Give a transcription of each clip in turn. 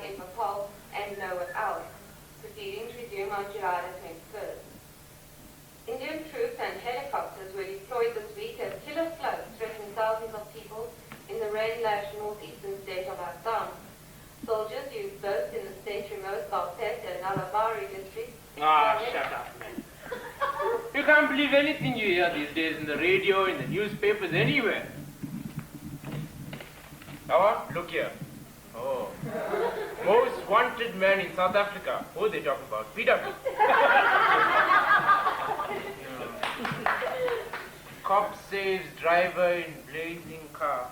in Nepal and nowhere else. Proceedings resume on July the 21st. Indian troops and helicopters were deployed this week as killer floods threatened thousands of people in the rain-lashed northeastern state of Assam. Soldiers used boats in the state's remote Balpet and Alabari districts. Ah, shut up, man. You can't believe anything you hear these days in the radio, in the newspapers, anywhere. Look here. Oh. Most wanted man in South Africa. Who they talk about? PW. Cop saves driver in blazing car.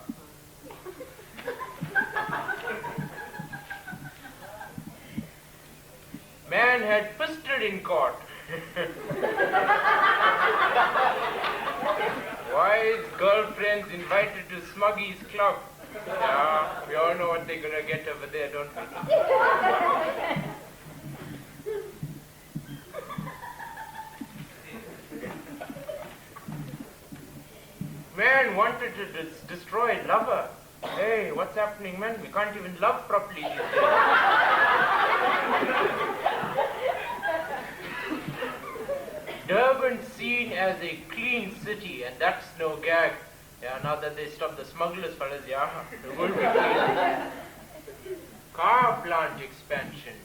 Man had pistol in court. Wise girlfriends invited to Smuggy's club. Yeah, we all know what they're gonna get over there, don't we? Man wanted to destroy lover. Hey, what's happening, man? We can't even love properly these days. Durban seen as a clean city, and that's no gag. Yeah, now that they stopped the smugglers, fellas, yeah, it will be clean. Car plant expansion.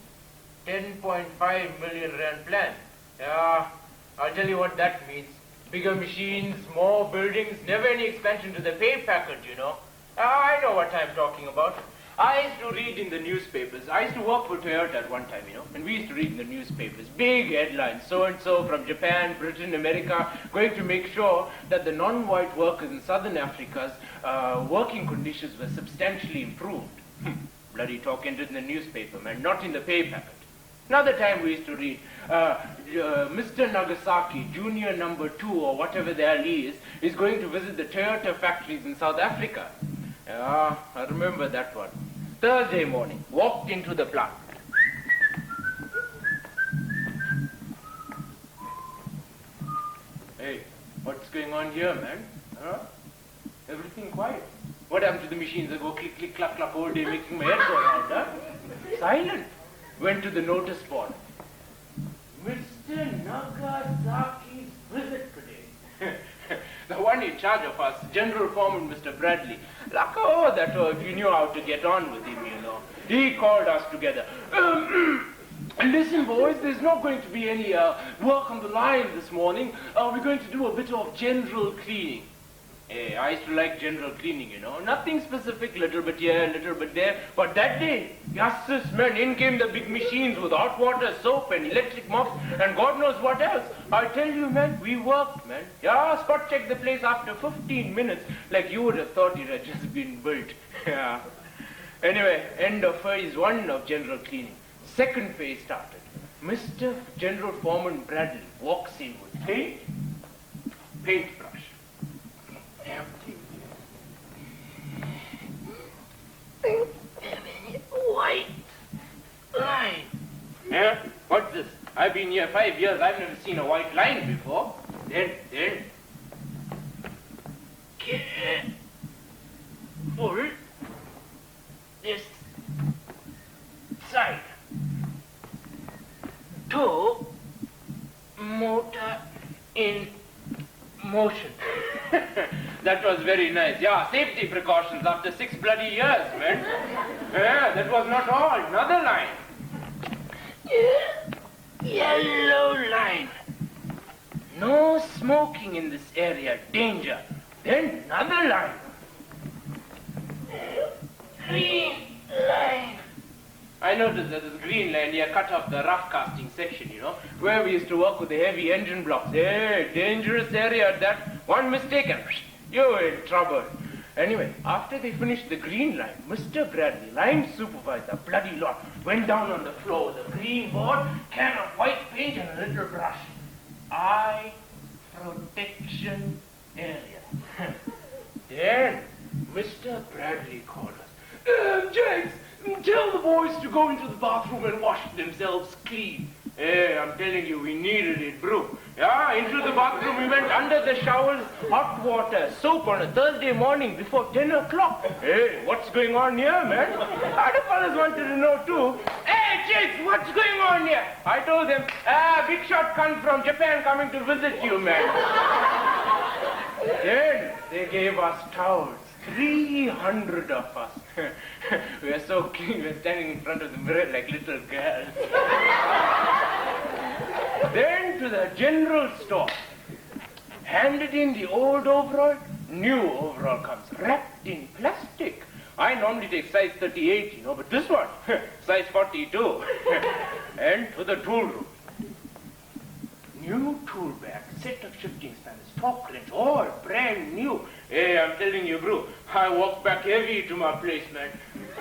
10.5 million rand plan. Yeah, I'll tell you what that means. Bigger machines, more buildings, never any expansion to the pay package, you know. I know what I'm talking about. I used to read in the newspapers. I used to work for Toyota at one time, you know, and we used to read in the newspapers. Big headlines, so-and-so from Japan, Britain, America, going to make sure that the non-white workers in Southern Africa's working conditions were substantially improved. Bloody talk entered in the newspaper, man, not in the pay packet. Another time we used to read, Mr. Nagasaki, junior number 2 or whatever the hell he is going to visit the Toyota factories in South Africa. Yeah, I remember that one. Thursday morning, walked into the plant. Hey, what's going on here, man? Huh? Everything quiet. What happened to the machines that go click, click, clack, clack all day, making my head go around, huh? Silent. Went to the notice board. Mr. Nagasaki's visit today. The one in charge of us, General Foreman Mr. Bradley. Like, if you knew how to get on with him, you know. He called us together. Listen, boys, there's not going to be any work on the line this morning. We're going to do a bit of general cleaning. Hey, I used to like general cleaning, you know. Nothing specific, little bit here, little bit there. But that day, yes, man, in came the big machines with hot water, soap, and electric mops, and God knows what else. I tell you, man, we worked, man. Yeah, spot checked the place after 15 minutes, like you would have thought it had just been built. Yeah. Anyway, end of phase 1 of general cleaning. Second phase started. Mr. General Foreman Bradley walks in with paintbrush. White line. Yeah? What's this? I've been here 5 years. I've never seen a white line before. Then. Pull this side. Toe motor in motion. That was very nice. Yeah, safety precautions after 6 bloody years, man. Yeah, that was not all. Another line. Yellow line. No smoking in this area. Danger. Then another line. Green line. I noticed that this green line here cut off the rough casting section, you know, where we used to work with the heavy engine blocks. Hey, dangerous area at that. One mistake and you're in trouble. Anyway, after they finished the green line, Mr. Bradley, line supervisor, bloody lot, went down on the floor with a green board, can of white paint and a little brush. Eye protection area. Then Mr. Bradley called us. James, tell the boys to go into the bathroom and wash themselves clean. Hey, I'm telling you, we needed it, bro. Yeah, into the bathroom, we went under the showers, hot water, soap on a Thursday morning before 10 o'clock. Hey, what's going on here, man? Other fellas wanted to know too. Hey, chicks, what's going on here? I told them, big shot cunt from Japan coming to visit you, man. Then they gave us towels. 300 of us. We are so clean, we're standing in front of the mirror like little girls. Then to the general store. Handed in the old overall, new overall comes wrapped in plastic. I normally take size 38, but this one, size 42. And to the tool room. New tool bag, set of shifting spanners, torque wrench, all brand new. Hey, I'm telling you, bro, I walk back heavy to my place, man.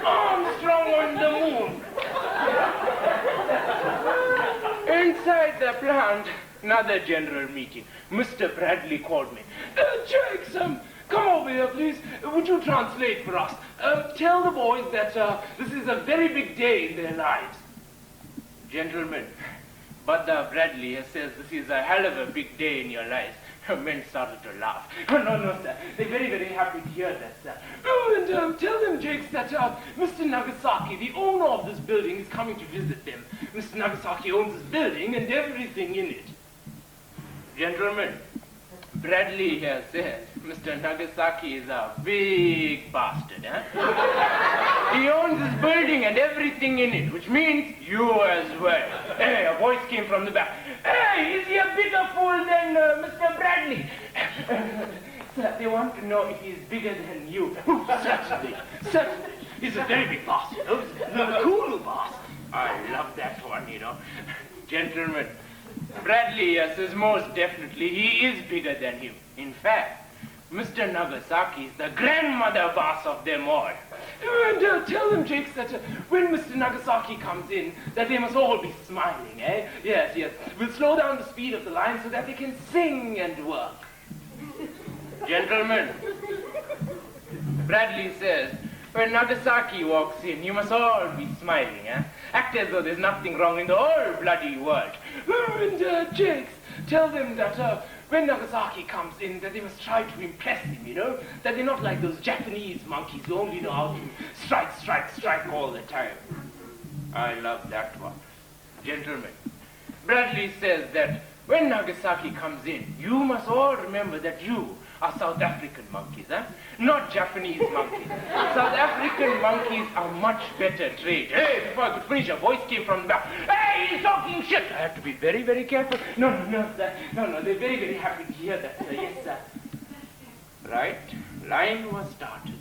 Armstrong on the moon. Inside the plant, another general meeting. Mr. Bradley called me. Jakes, come over here, please. Would you translate for us? Tell the boys that this is a very big day in their lives. Gentlemen, but Bradley says this is a hell of a big day in your lives. Men started to laugh. Oh, no, sir. They're very, very happy to hear that, sir. Oh, and tell them, Jakes, that Mr. Nagasaki, the owner of this building, is coming to visit them. Mr. Nagasaki owns this building and everything in it. Gentlemen, Bradley here said Mr. Nagasaki is a big bastard, huh? He owns this building and everything in it, which means you as well. Hey, a voice came from the back. Hey, is he a bigger fool than Mr. Bradley? Sir, they want to know if he's bigger than you. Certainly. He's a very big boss, a cool boss. I love that one, Gentlemen, Bradley says most definitely he is bigger than you. In fact, Mr. Nagasaki is the grandmother boss of them all. And tell them, Jakes, that when Mr. Nagasaki comes in, that they must all be smiling, eh? Yes. We'll slow down the speed of the line so that they can sing and work. Gentlemen, Bradley says, when Nagasaki walks in, you must all be smiling, eh? Act as though there's nothing wrong in the whole bloody world. And Jakes, tell them that when Nagasaki comes in, that they must try to impress him, That they're not like those Japanese monkeys who only know how to strike all the time. I love that one. Gentlemen, Bradley says that when Nagasaki comes in, you must all remember that you are South African monkeys, not Japanese monkeys. South African monkeys are much better trained. Hey, before I could finish, a voice came from the back. Hey, he's talking shit. I have to be very, very careful. No, sir. No, they're very, very happy to hear that, sir. Yes, sir. Right, line was started.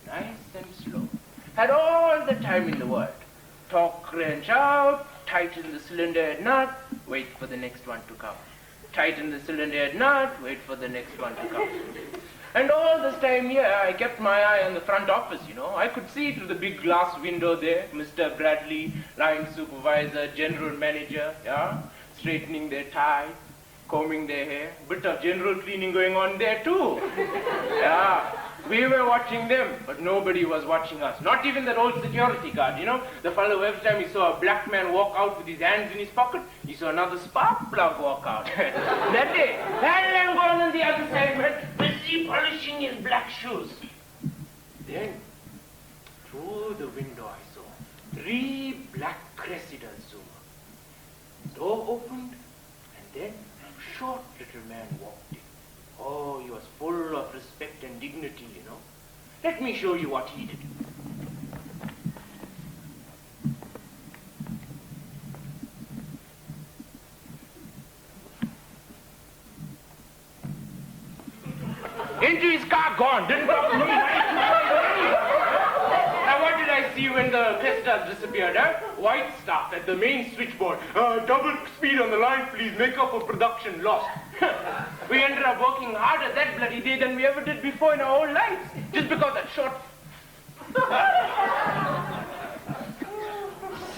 Nice and slow. Had all the time in the world. Torque wrench out, tighten the cylinder head nut, wait for the next one to come. Tighten the cylinder head nut, wait for the next one to come. And all this time here, I kept my eye on the front office, I could see through the big glass window there, Mr. Bradley, line supervisor, general manager, straightening their ties, combing their hair. Bit of general cleaning going on there too. We were watching them, but nobody was watching us. Not even that old security guard, The fellow, every time he saw a black man walk out with his hands in his pocket, he saw another spark plug walk out. That day, had gone on the other side, man, busy polishing his black shoes. Then, through the window I saw 3 black Cressida Zuma. Door opened, and then a short little man walked in. Oh, he was full of respect and dignity, Let me show you what he did. Into his car, gone. Didn't talk to me. Now, what did I see when the Cressida disappeared, White stuff at the main switchboard. Double speed on the line, please. Make up for production lost. We ended up working harder that bloody day than we ever did before in our whole lives. Just because that short...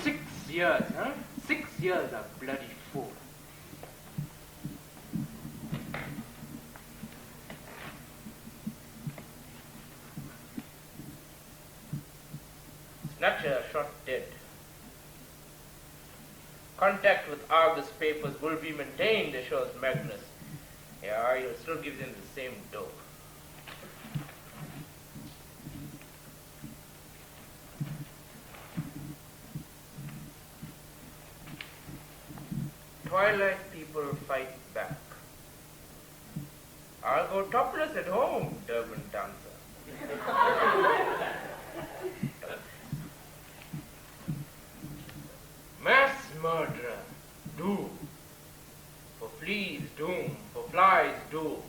6 years, 6 years of bloody fool. Snatcher shot dead. Contact with Argus papers will be maintained, assures Magnus. Yeah, you'll still give them the same dope. Twilight people fight back. I'll go topless at home, Durban dancer. Mass murderer, doom. For fleas, doom. For flies, doom.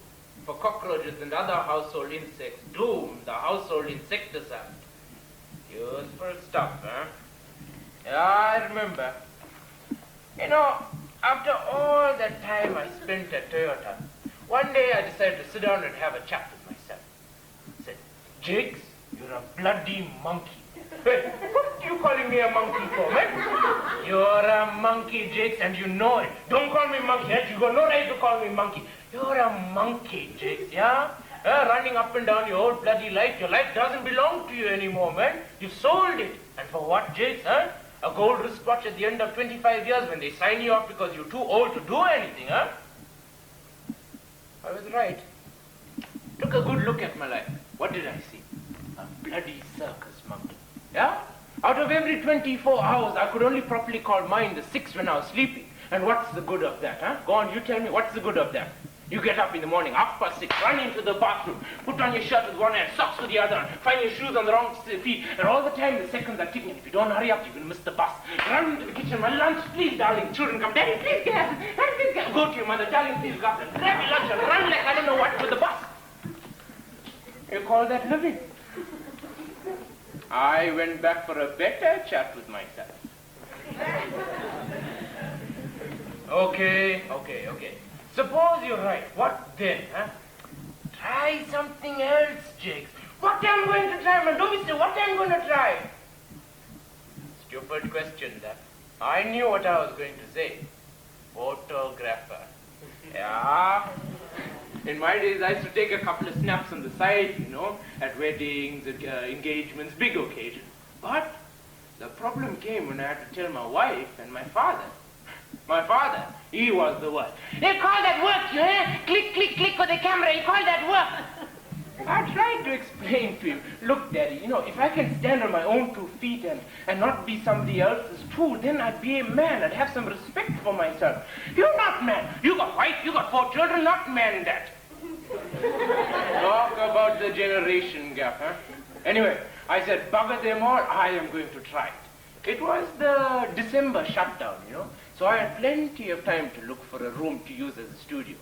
For cockroaches and other household insects, doom, the household insecticide. Useful stuff, huh? Yeah, I remember. After all that time I spent at Toyota, one day I decided to sit down and have a chat with myself. I said, Jakes, you're a bloody monkey. What are you calling me a monkey for, man? You're a monkey, Jakes, and you know it. Don't call me monkey, eh? You got no right to call me monkey. You're a monkey, Jakes, yeah? Running up and down your whole bloody life. Your life doesn't belong to you anymore, man. You sold it. And for what, Jakes, huh? A gold wristwatch at the end of 25 years when they sign you off because you're too old to do anything, huh? I was right. Took a good look at my life. What did I see? A bloody circus monkey. Yeah? Out of every 24 hours, I could only properly call mine the 6th when I was sleeping. And what's the good of that, huh? Go on, you tell me, what's the good of that? You get up in the morning, 6:30, run into the bathroom, put on your shirt with one hand, socks with the other, find your shoes on the wrong feet, and all the time the seconds are ticking. If you don't hurry up, you're going to miss the bus. Run into the kitchen, my lunch, please, darling. Children come, Daddy, please get up. Daddy, please get up. Go to your mother, darling, please go up and grab your lunch and run like I don't know what with the bus. You call that living? I went back for a better chat with myself. Okay. Suppose you're right. What then, huh? Try something else, Jakes. What am I going to try, man? Don't be silly. What am I going to try? Stupid question, that. I knew what I was going to say. Photographer. Yeah. In my days, I used to take a couple of snaps on the side, at weddings, engagements, big occasions. But the problem came when I had to tell my wife and my father. My father, he was the worst. They call that work, you hear? Click, click, click with the camera, you call that work. I tried to explain to him, look, Daddy, if I can stand on my own 2 feet and not be somebody else's tool, then I'd be a man. I'd have some respect for myself. You're not man. You got wife, you got 4 children, not man that. Talk about the generation gap, huh? Anyway, I said, bugger them all, I am going to try it. It was the December shutdown, So I had plenty of time to look for a room to use as a studio.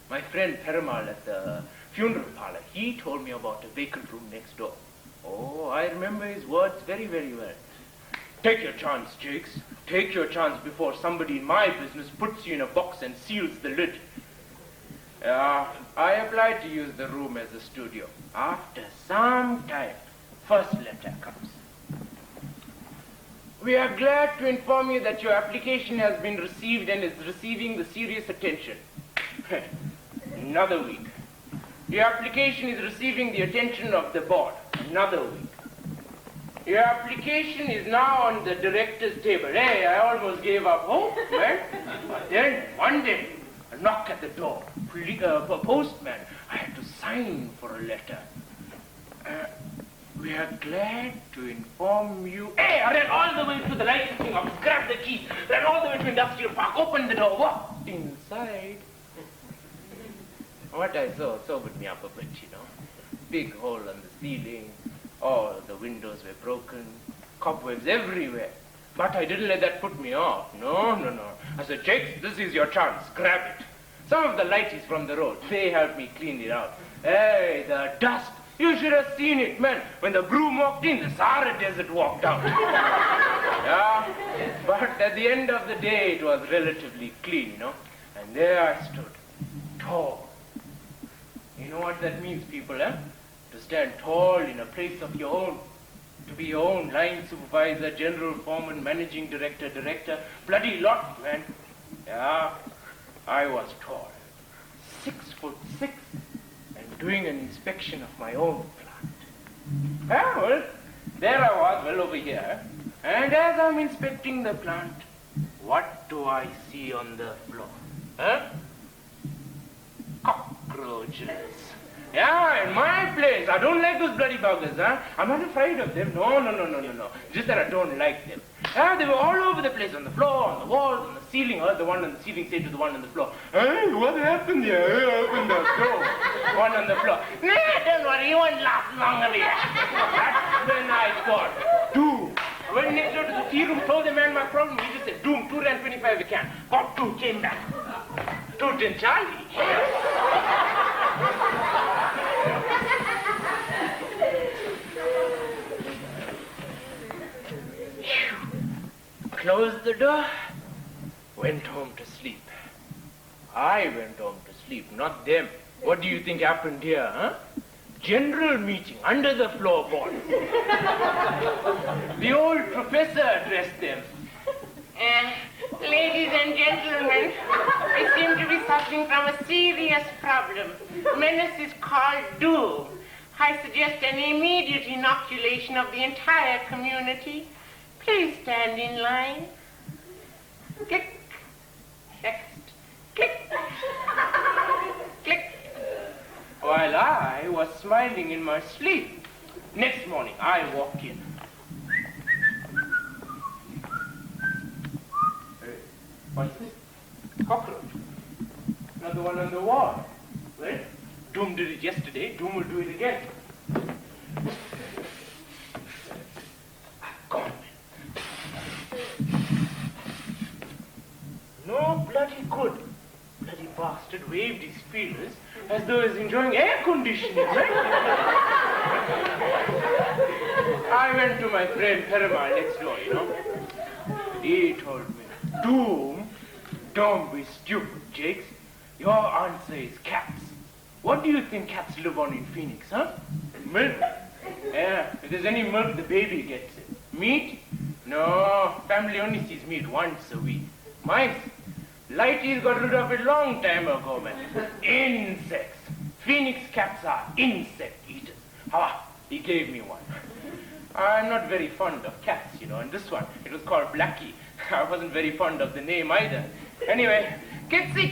My friend Perumal at the funeral parlor, he told me about a vacant room next door. Oh, I remember his words very, very well. Take your chance, Jakes. Take your chance before somebody in my business puts you in a box and seals the lid. I applied to use the room as a studio. After some time, first letter comes. We are glad to inform you that your application has been received and is receiving the serious attention. Another week. Your application is receiving the attention of the board. Another week. Your application is now on the director's table. Hey, I almost gave up hope, man. But then, one day, a knock at the door. Postman. I had to sign for a letter. We are glad to inform you. Hey, I ran all the way to the licensing office, grabbed the keys, ran all the way to Industrial Park, opened the door, walked inside. What I saw sobered me up a bit, Big hole on the ceiling, all the windows were broken, cobwebs everywhere. But I didn't let that put me off. No. I said, Jakes, this is your chance, grab it. Some of the lighties from the road, they helped me clean it out. Hey, the dust. You should have seen it, man. When the broom walked in, the Sahara Desert walked out. Yeah, but at the end of the day, it was relatively clean, And there I stood, tall. You know what that means, people, eh? To stand tall in a place of your own. To be your own line supervisor, general foreman, managing director, bloody lot, man. Yeah, I was tall. 6'6", and doing an inspection of my own plant. Well, there I was, well over here, and as I'm inspecting the plant, What do I see on the floor? Huh? Cockroaches. Yeah, in my place. I don't like those bloody buggers, huh? I'm not afraid of them. No. Just that I don't like them. Yeah, they were all over the place, on the floor, on the walls, on the ceiling. I heard the one on the ceiling say to the one on the floor, "Hey, what happened here? Hey, open the door." One on the floor, "Nah, don't worry, you won't last long here." That's when I thought, doom. I went next door to the tea room, told the man my problem. He just said, "Doom, 225 you can." Got two, came back. Toot and Charlie. Closed the door, went home to sleep. I went home to sleep, not them. What do you think happened here, huh? General meeting under the floorboard. The old professor addressed them. Ladies and gentlemen, we seem to be suffering from a serious problem. Menace is called doom. I suggest an immediate inoculation of the entire community. Please stand in line. Click. Next. Click. Click. While I was smiling in my sleep. Next morning, I walk in. Hey, what's this? Cockroach. Another one on the wall. Well, Doom did it yesterday. Doom will do it again. Gone. No bloody good. Bloody bastard waved his feelers as though he was enjoying air conditioning, right? I went to my friend Perumal next door, you know. He told me, Doom, don't be stupid, Jakes. Your answer is cats. What do you think cats live on in Phoenix, huh? Milk. Yeah, if there's any milk, the baby gets it. Meat? No, family only sees meat once a week. Mice? Lighties got rid of it long time ago, man. Insects. Phoenix cats are insect eaters. He gave me one. I'm not very fond of cats, you know, and this one, it was called Blackie. I wasn't very fond of the name either. Anyway, Kitsy.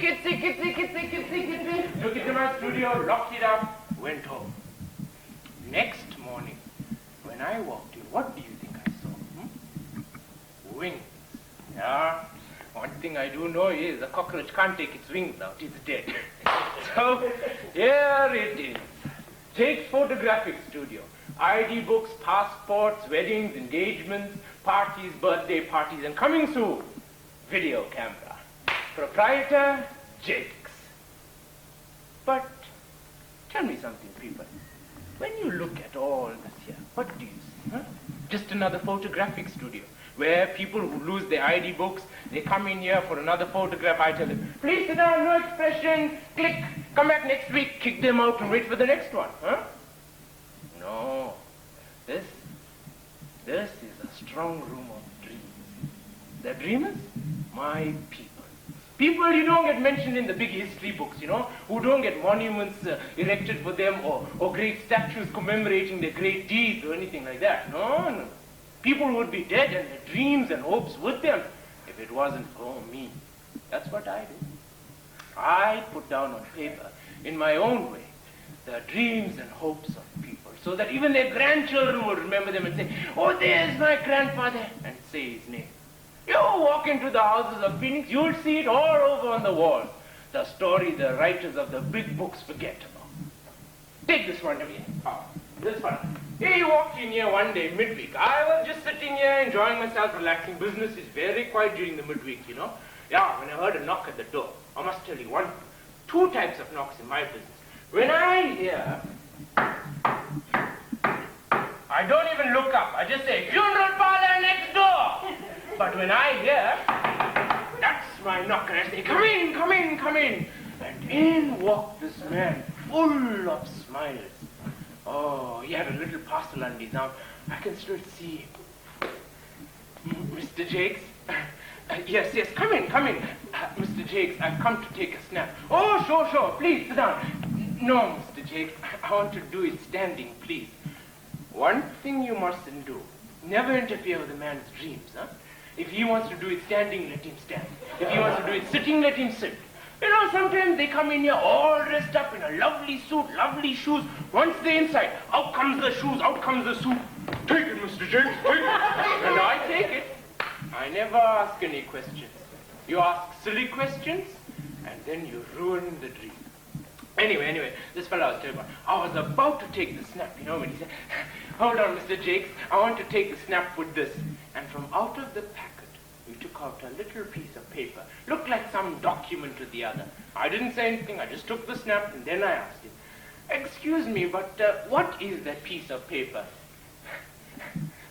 Took it to my studio, locked it up, went home. Next morning, when I walked in, what do you think I saw? Wings. Yeah. One thing I do know is a cockroach can't take its wings out, it's dead. So, here it is. Take photographic studio. ID books, passports, weddings, engagements, parties, birthday parties, and coming soon, video camera. Proprietor, Jakes. But, tell me something, people. When you look at all this here, what do you see, huh? Just another photographic studio, where people who lose their ID books, they come in here for another photograph. I tell them, please sit down, no expression, click, come back next week, kick them out and wait for the next one, huh? No, this is a strong room of dreams. The dreamers? My people. People you don't get mentioned in the big history books, you know, who don't get monuments erected for them or great statues commemorating their great deeds or anything like that. No. People would be dead and their dreams and hopes with them if it wasn't for me. That's what I do. I put down on paper, in my own way, the dreams and hopes of people, so that even their grandchildren will remember them and say, oh, there's my grandfather, and say his name. You walk into the houses of Phoenix, you'll see it all over on the wall. The story the writers of the big books forget about. Take this one to me. This one. He walked in here one day, midweek. I was just sitting here, enjoying myself, relaxing. Business is very quiet during the midweek, you know. Yeah, when I heard a knock at the door, I must tell you, two types of knocks in my business. When I hear, I don't even look up. I just say, funeral parlor next door. But when I hear, that's my knock, and I say, come in. And in walked this man, full of smiles. Oh, he had a little parcel under his arm. I can still see him. Mr. Jakes? Yes, come in. Mr. Jakes, I've come to take a snap. Oh, sure, please, sit down. No, Mr. Jakes, I want to do it standing, please. One thing you mustn't do, never interfere with a man's dreams, huh? If he wants to do it standing, let him stand. If he wants to do it sitting, let him sit. You know, sometimes they come in here all dressed up in a lovely suit, lovely shoes. Once they're inside, out comes the shoes, out comes the suit. Take it, Mr. James, take it. And I take it. I never ask any questions. You ask silly questions, and then you ruin the dream. Anyway, this fellow I was telling about, I was about to take the snap, you know, when he said, hold on, Mr. Jakes, I want to take the snap with this. And from out of the packet, we took out a little piece of paper. Looked like some document or the other. I didn't say anything, I just took the snap, and then I asked him, excuse me, but what is that piece of paper?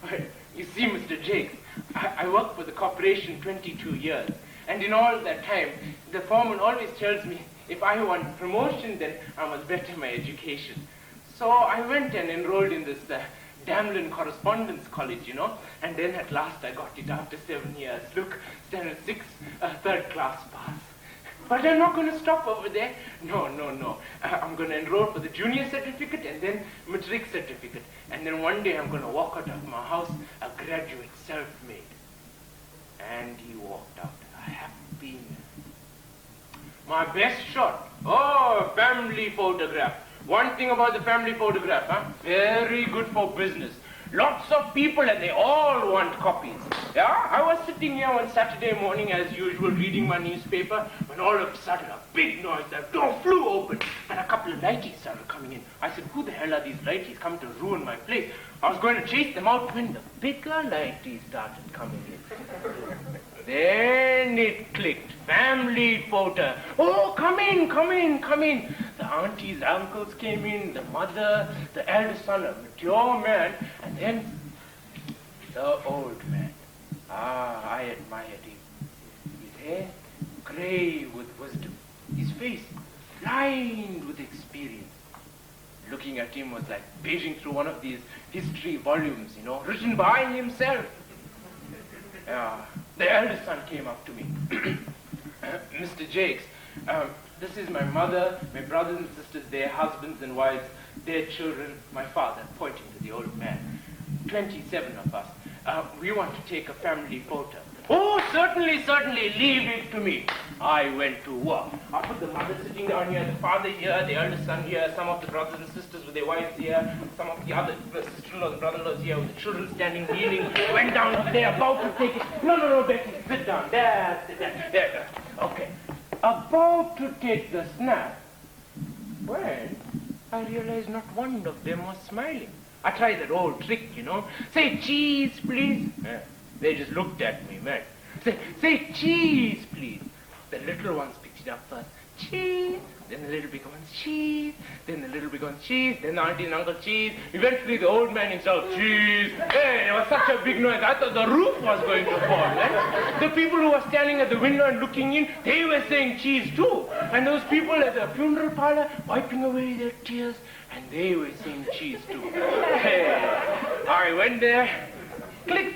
Well, you see, Mr. Jakes, I worked for the corporation 22 years. And in all that time, the foreman always tells me if I want promotion, then I must better my education. So I went and enrolled in this Damlin Correspondence College, you know, and then at last I got it after 7 years. Look, standard 6, third class pass. But I'm not going to stop over there. No. I'm going to enroll for the junior certificate and then matric certificate. And then one day I'm going to walk out of my house a graduate, self-made. And he walked out a happy man. My best shot. Oh, family photograph. One thing about the family photograph, very good for business. Lots of people and they all want copies. Yeah, I was sitting here one Saturday morning as usual reading my newspaper when all of a sudden a big noise, the door flew open and a couple of lighties started coming in. I said, who the hell are these lighties come to ruin my place? I was going to chase them out when the bigger lighties started coming in. Then it clicked. Family photo. Oh, come in. The aunties, uncles came in, the mother, the eldest son, a mature man, and then the old man. I admired him. His hair, gray with wisdom. His face, lined with experience. Looking at him was like paging through one of these history volumes, you know, written by himself. The eldest son came up to me. Mr. Jakes, this is my mother, my brothers and sisters, their husbands and wives, their children, my father, pointing to the old man. 27 of us. We want to take a family photo. Oh, certainly, leave it to me. I went to work. I put the mother sitting down here, the father here, the eldest son here, some of the brothers and sisters with their wives here, some of the other sister-in-laws and brother-in-laws here with the children standing, kneeling. Went down there, about to take it. No, Betty, sit down. There. Okay. About to take the snap. When I realized not one of them was smiling. I tried that old trick, you know. Say cheese, please. They just looked at me, man. Say cheese, please. The little ones picked it up first. Cheese. Then the little big ones, cheese. Then the little big ones, cheese. Then the auntie and uncle, cheese. Eventually the old man himself, cheese. Hey, there was such a big noise. I thought the roof was going to fall, man. The people who were standing at the window and looking in, they were saying cheese too. And those people at the funeral parlor, wiping away their tears, and they were saying cheese too. Hey, I went there, click.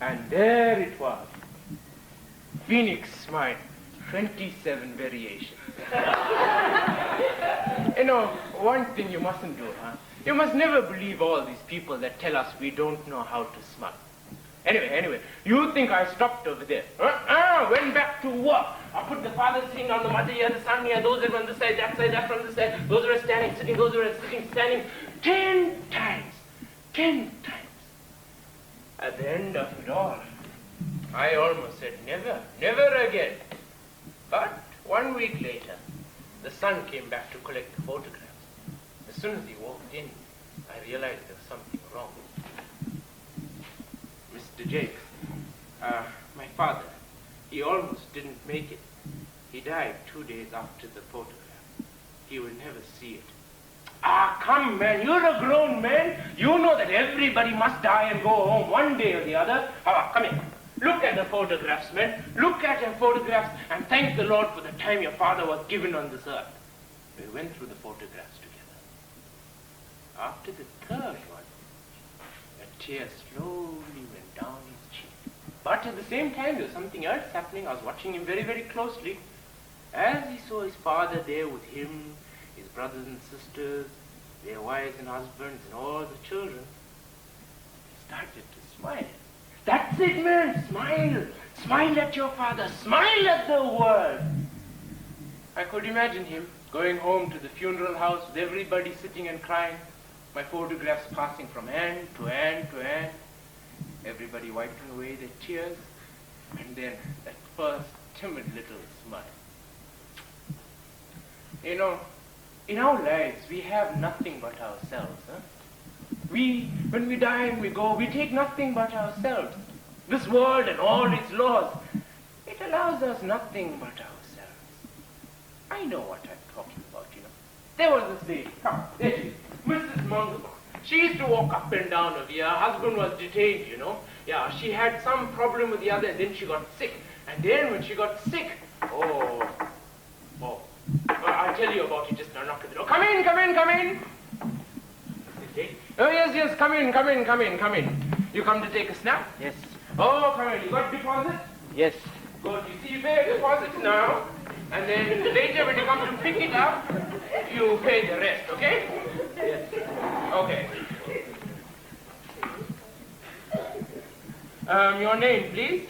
And there it was. Phoenix smile, 27 variations. You know, one thing you mustn't do, You must never believe all these people that tell us we don't know how to smuggle. Anyway, you think I stopped over there. Went back to work. I put the father sitting on the mother here, the son here, those that were on this side, that from this side, those that were standing, sitting, those that were sitting, standing. 10 times. At the end of it all, I almost said never again. But 1 week later, the son came back to collect the photographs. As soon as he walked in, I realized there was something wrong. Mr. Jakes, my father, he almost didn't make it. He died 2 days after the photograph. He will never see it. Come, man, you're a grown man. You know that everybody must die and go home one day or the other. Come here. Look at the photographs, man. Look at your photographs and thank the Lord for the time your father was given on this earth. We went through the photographs together. After the third one, a tear slowly went down his cheek. But at the same time, there was something else happening. I was watching him very, very closely. As he saw his father there with him, his brothers and sisters, their wives and husbands, and all the children, he started to smile. That That's it, man. Smile. Smile at your father. Smile at the world. I could imagine him going home to the funeral house with everybody sitting and crying. My photographs passing from hand to hand to hand. Everybody wiping away their tears. And then that first timid little smile. You know, in our lives, we have nothing but ourselves. Huh? When we die and we go, we take nothing but ourselves. This world and all its laws, it allows us nothing but ourselves. I know what I'm talking about, you know. There was this lady, there she is, Mrs. Mungo. She used to walk up and down over here. Her husband was detained, you know. Yeah, she had some problem with the other, and then she got sick. And then when she got sick, I'll tell you about it just now. Knock at the door. Come in. Oh, yes, come in. You come to take a snap? Yes. Oh, come in. You got deposit? Yes. Good. You see, you pay a deposit now, and then later when you come to pick it up, you pay the rest, okay? Yes. Okay. Your name, please?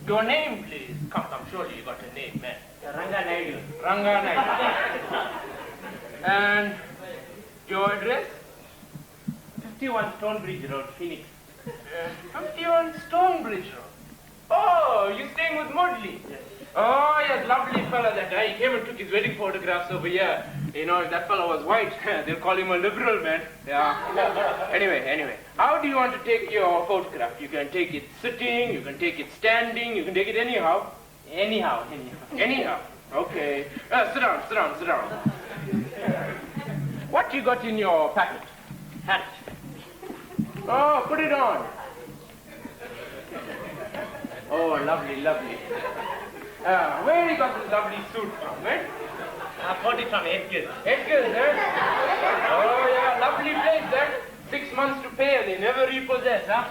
Your name, please. Come, surely you got a name, man. Ranga Naidu. And your address? 51 Stonebridge Road, Phoenix. 51 Stonebridge Road. Oh, you staying with Modley? Yes. Oh, yes, lovely fella, that guy. He came and took his wedding photographs over here. You know, if that fellow was white, they'll call him a liberal, man. Yeah. Anyway, how do you want to take your photograph? You can take it sitting, you can take it standing, you can take it anyhow. Anyhow. Okay. Sit down. What you got in your packet? Hat. Oh, put it on. Oh, lovely. Where you got this lovely suit from, eh? I bought it from Edgar's. Edgar's, eh? Oh, yeah, lovely place, eh? 6 months to pay and they never repossess, huh?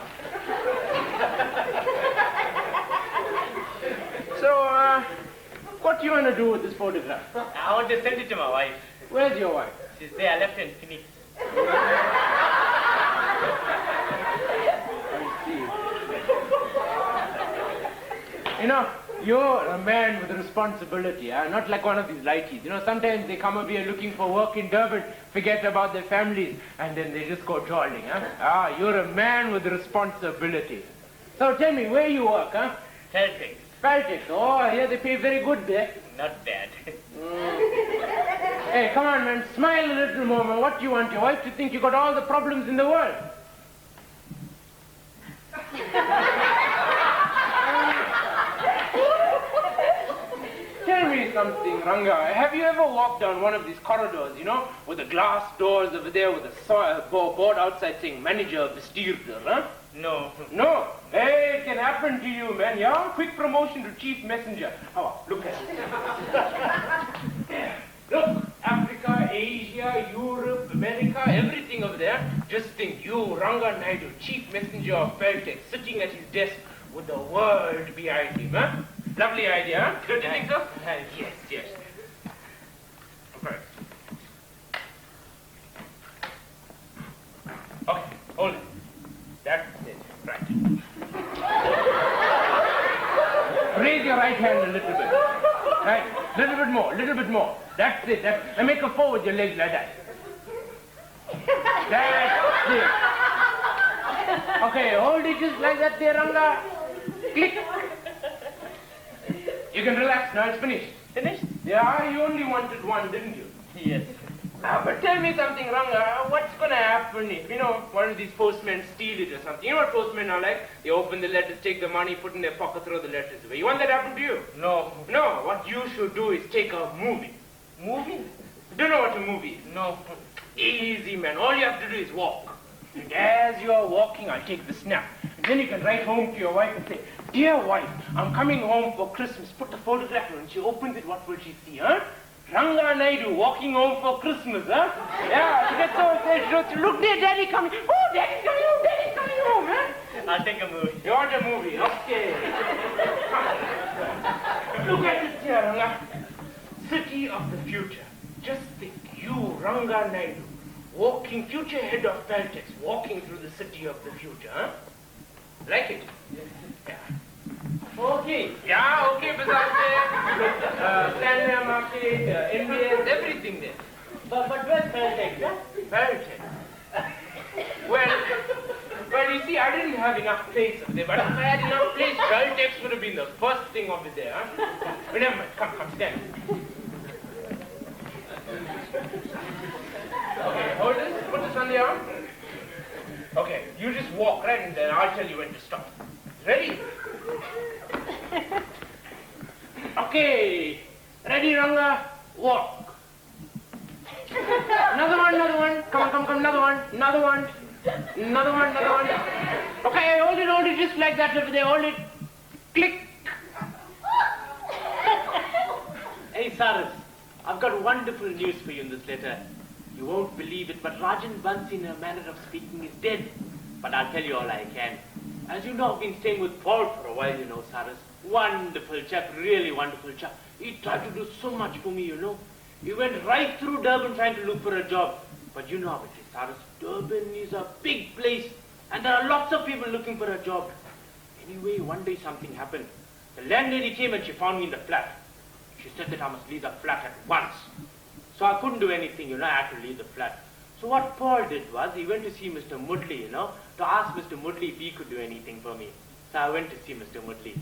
So, what do you want to do with this photograph? I want to send it to my wife. Where's your wife? She's there. I left her in Phoenix. You know, you're a man with a responsibility, not like one of these lighties. You know, sometimes they come up here looking for work in Durban, forget about their families, and then they just go trawling, huh? You're a man with responsibility. So tell me, where you work, huh? Celtic. Oh, I hear they pay very good there. Not bad. Hey, come on, man, smile a little more, man. What do you want your wife to think you got all the problems in the world? Tell me something, Ranga. Have you ever walked down one of these corridors, you know, with the glass doors over there with a board outside saying manager bestuurder, huh? No. Hey, it can happen to you, man. Yeah, quick promotion to chief messenger. Look at it. Look, Africa, Asia, Europe, America, everything over there. Just think, you, Ranga Naidu, chief messenger of Feltex, sitting at his desk with the world behind him, huh? Lovely idea, huh? Don't you think so? Yes. Okay, hold it. That's it. Right. Raise your right hand a little bit. Right. Little bit more. That's it. And make a four with your legs like that. That's it. Okay, hold it just like that there, Ranga. Click. You can relax now. It's finished. Finished? Yeah, you only wanted one, didn't you? Yes. But tell me something, Ranga. What's going to happen if, you know, one of these postmen steal it or something? You know what postmen are like? They open the letters, take the money, put in their pocket, throw the letters away. You want that to happen to you? No. What you should do is take a movie. Movie? Do you know what a movie is? No. Easy, man. All you have to do is walk. And as you are walking, I'll take the snap. And then you can write home to your wife and say, "Dear wife, I'm coming home for Christmas." Put the photograph on. When she opens it, what will she see, huh? Ranga Naidu walking home for Christmas, huh? Yeah, she gets so excited. Look there, Daddy coming. Oh, Daddy's coming home, huh? I'll take a movie. You want a movie? Okay. Look at this here, Ranga. City of the future. Just think, you, Ranga Naidu, walking, future head of Feltex, walking through the city of the future, huh? Like it? Okay. Yeah, okay, bazaar there. Platinum market, NBS, everything there. But where's Feltex, huh? Feltex. Well, you see, I didn't have enough place over there, but if I had enough place, Feltex would have been the first thing over there, huh? But never mind, come, stand. Okay, hold this, put this on the arm. Okay, you just walk right and then I'll tell you when to stop. Ready? Okay, ready, Ranga? Walk. Another one. Come on, another one. Okay, hold it, just like that over there, hold it. Click. Hey, Cyrus, I've got wonderful news for you in this letter. You won't believe it, but Rajan Bansi, in a manner of speaking, is dead. But I'll tell you all I can. As you know, I've been staying with Paul for a while, Cyrus. Wonderful chap, really wonderful chap. He tried to do so much for me, He went right through Durban trying to look for a job. But you know how it is, Cyrus. Durban is a big place, and there are lots of people looking for a job. Anyway, one day something happened. The landlady came and she found me in the flat. She said that I must leave the flat at once. So I couldn't do anything, I had to leave the flat. So what Paul did was, he went to see Mr. Mudley, to ask Mr. Mudley if he could do anything for me. So I went to see Mr. Mudley.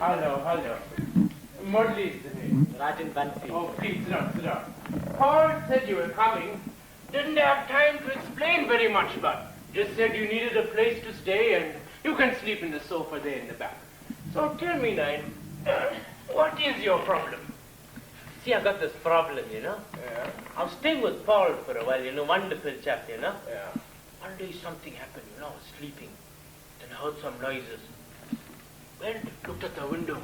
Hello. Mudley is the name. Rajan Bansi. Oh, please, sit down. Paul said you were coming. Didn't have time to explain very much, but just said you needed a place to stay and you can sleep in the sofa there in the back. So tell me, Nine, what is your problem? See, I got this problem, Yeah. I was staying with Paul for a while, wonderful chap, Yeah. One day something happened, I was sleeping. Then I heard some noises. Went, looked at the window.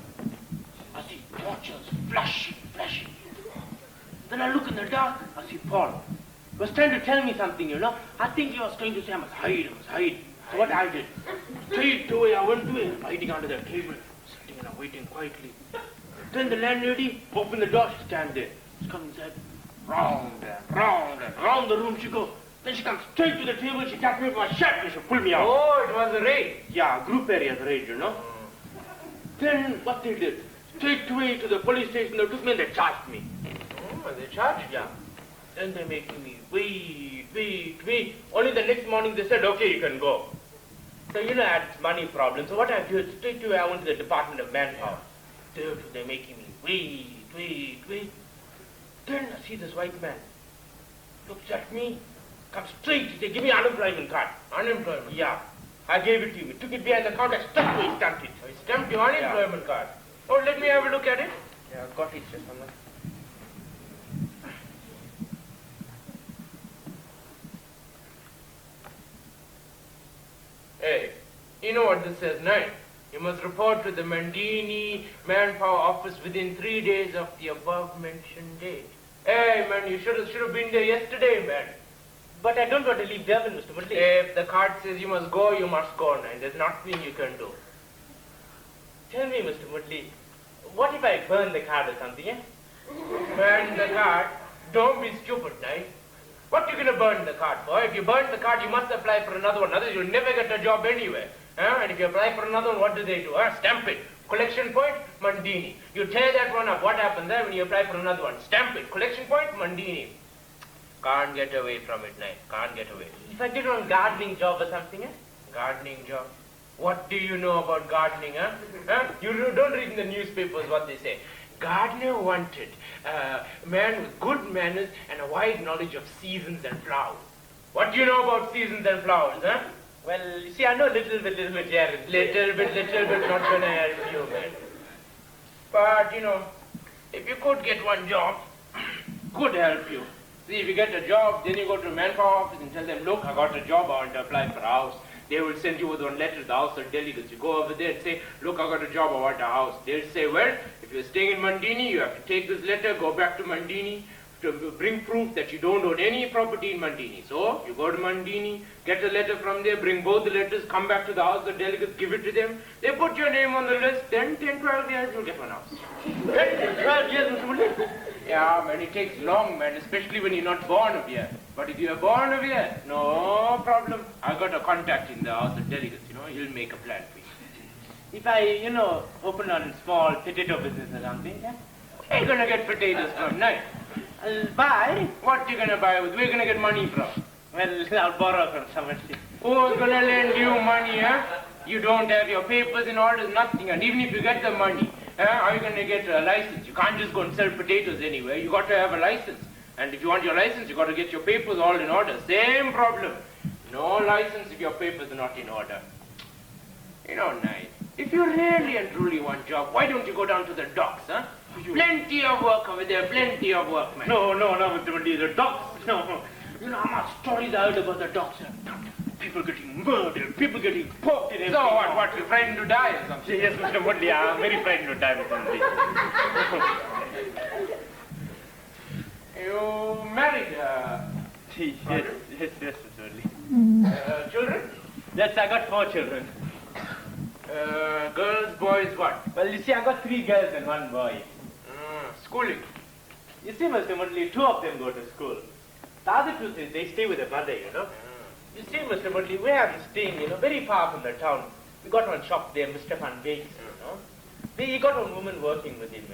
I see torches flashing. Then I look in the dark, I see Paul. He was trying to tell me something, I think he was trying to say I must hide. So what I did, straight away I went to him, hiding under the table, sitting and waiting quietly. Then the landlady opened the door, she stand there. She comes inside, round and round the room she goes. Then she comes straight to the table, she tapped me with my shirt and she pulled me out. Oh, it was a raid. Yeah, group area raid, Then what they did, straight away to the police station, they took me and they charged me. Oh, they charged you? Yeah. Then they're making me wait. Only the next morning they said, okay, you can go. So, I had money problems. So what I did, straight away I went to the Department of Manpower. They're making me wait. Then I see this white man. Looks at me, comes straight, he said, give me unemployment card. Unemployment? Yeah. I gave it to him. He took it behind the counter, straight away he stamped it. Oh, he stamped your unemployment card? Oh, let me have a look at it. Yeah, got it just on that. Hey, you know what this says, Nine? You must report to the Mandini Manpower Office within 3 days of the above-mentioned date. Hey, man, you should have been there yesterday, man. But I don't want to leave Durban, Mr. Mudley. If the card says you must go, you must go, Nine. There's nothing you can do. Tell me, Mr. Mudley, what if I burn the card or something, Burn the card? Don't be stupid, Nine. What you gonna burn the card for? If you burn the card, you must apply for another one. Otherwise, you'll never get a job anywhere. And if you apply for another one, what do? Stamp it. Collection point, Mandini. You tear that one up. What happens there when you apply for another one? Stamp it. Collection point, Mandini. Can't get away from it, Nine. Can't get away. If I get on gardening job or something, Gardening job? What do you know about gardening, You don't read in the newspapers what they say. Gardener wanted, a man with good manners and a wide knowledge of seasons and flowers. What do you know about seasons and flowers, Well, you see, I know a little bit here. Little bit, not gonna help you, man. But, if you could get one job, could help you. See, if you get a job, then you go to the manpower office and tell them, look, I got a job, I want to apply for a house. They will send you with one letter to the House of Delegates. You go over there and say, look, I got a job, I want a house. They'll say, well, if you're staying in Mandini, you have to take this letter, go back to Mandini, to bring proof that you don't own any property in Mandini. So, you go to Mandini, get a letter from there, bring both the letters, come back to the House of Delegates, give it to them. They put your name on the list, then 10, 12 years, you'll get one house. 12 years, Mr. Murli? Yeah, man, it takes long, man, especially when you're not born of here. But if you're born of here, no problem. I got a contact in the House of Delegates, he'll make a plan for you. If I, open a small potato business or something, yeah? Where you gonna get potatoes from, night? I'll buy. What you gonna buy with? Where you gonna get money from? Well, I'll borrow from someone. Who's gonna lend you money, huh? You don't have your papers in order, nothing. And even if you get the money, how are you gonna get a license? You can't just go and sell potatoes anywhere. You got to have a license. And if you want your license, you got to get your papers all in order. Same problem. No license if your papers are not in order. Nice. If you really and truly want job, why don't you go down to the docks, huh? Plenty of work over there, plenty of work, man. No, Mr. Murli, the docks. No. How much stories I heard about the docks. People getting murdered, people getting poked in everything. So what, you're frightened to die or something? Yes, Mr. Murli, I'm very frightened to die, Mr. Murli. You married, Yes, Mr. Murli. Children? Yes, I got 4 children. Girls, boys, what? Well, you see, I got 3 girls and 1 boy. Schooling. You see, Mr. Murli, 2 of them go to school. The other 2, they stay with their mother, You see, Mr. Murli, where I'm staying, very far from the town. We got one shop there, Mr. Van Beek's, He got one woman working with him,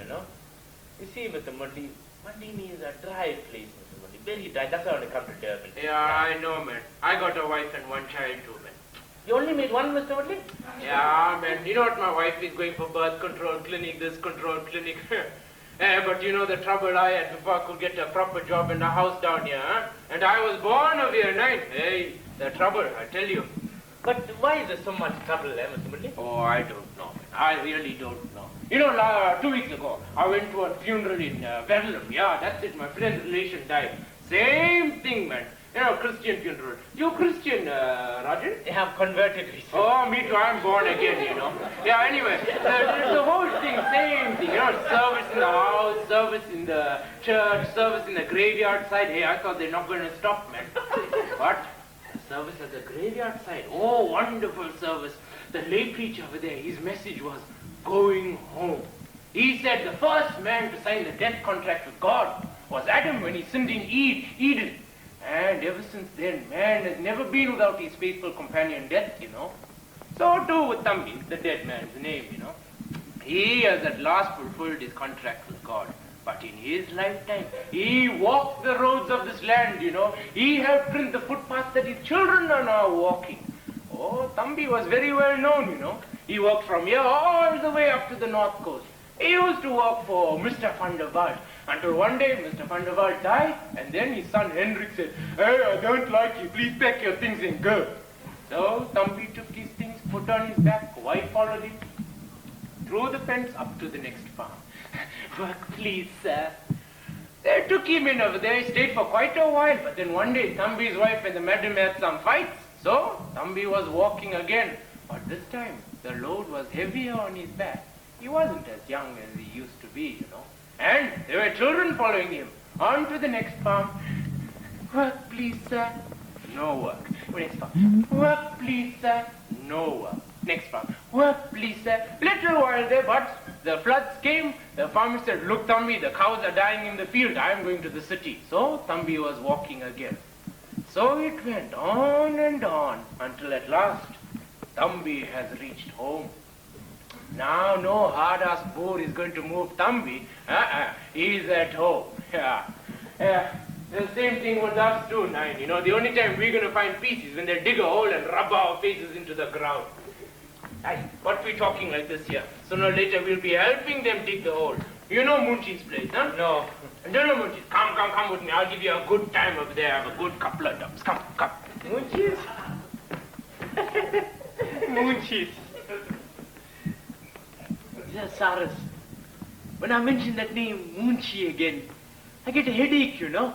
You see, Mr. Murli, Mandini is a dry place, Mr. Murli. Very dry. That's why I want to come to Durban. Yeah, I know, man. I got a wife and 1 child too, man. You only made 1, Mr. Murli? Yeah, man. You know what? My wife is going for birth control clinic, this control clinic. But the trouble I had before I could get a proper job in a house down here, huh? And I was born over here, night. Hey, the trouble, I tell you. But why is there so much trouble there, Mr. Murli? Oh, I don't know, man. I really don't know. 2 weeks ago, I went to a funeral in Bedlam. Yeah, that's it. My friend's relation died. Same thing, man. Christian funeral. You Christian, Rajan? Yeah, I'm converted recently. Oh, me too. I'm born again, Yeah, anyway, the whole thing, same thing. Service in the house, service in the church, service in the graveyard side. Hey, I thought they're not going to stop, man. What? Service at the graveyard side. Oh, wonderful service. The lay preacher over there, his message was going home. He said the first man to sign the death contract with God was Adam when he sinned in Eden. And ever since then, man has never been without his faithful companion death, So too with Thambi, the dead man's name, He has at last fulfilled his contract with God. But in his lifetime, he walked the roads of this land, He helped print the footpaths that his children are now walking. Oh, Thambi was very well known, He walked from here all the way up to the north coast. He used to work for Mr. Van der Waal. Until one day, Mr. Van der Waal died, and then his son Hendrik said, "Hey, I don't like you. Please pack your things and go." So Thambi took his things, put on his back, wife followed him, through the fence up to the next farm. "Work, please, sir." They took him in over there. He stayed for quite a while, but then one day Thambi's wife and the madam had some fights. So Thambi was walking again, but this time the load was heavier on his back. He wasn't as young as he used to be, And there were children following him. On to the next farm. "Work, please, sir." No work. Next farm. "Work, please, sir." No work. Next farm. "Work, please, sir." Little while there, but the floods came. The farmer said, "Look, Thambi, the cows are dying in the field. I am going to the city." So Thambi was walking again. So it went on and on until at last Thambi has reached home. Now no hard-ass boor is going to move Thambi. He's at home. Yeah. The same thing with us too, Nine. The only time we're going to find peace is when they dig a hole and rub our faces into the ground. Aye, what we talking like this here? Sooner or later we'll be helping them dig the hole. You know Munchi's place, huh? No. Don't know Munchi's. Come with me. I'll give you a good time over there. Have a good couple of dumps. Come. Munchi's? Munchi's. Yes, Cyrus. When I mention that name, Munchi again, I get a headache, The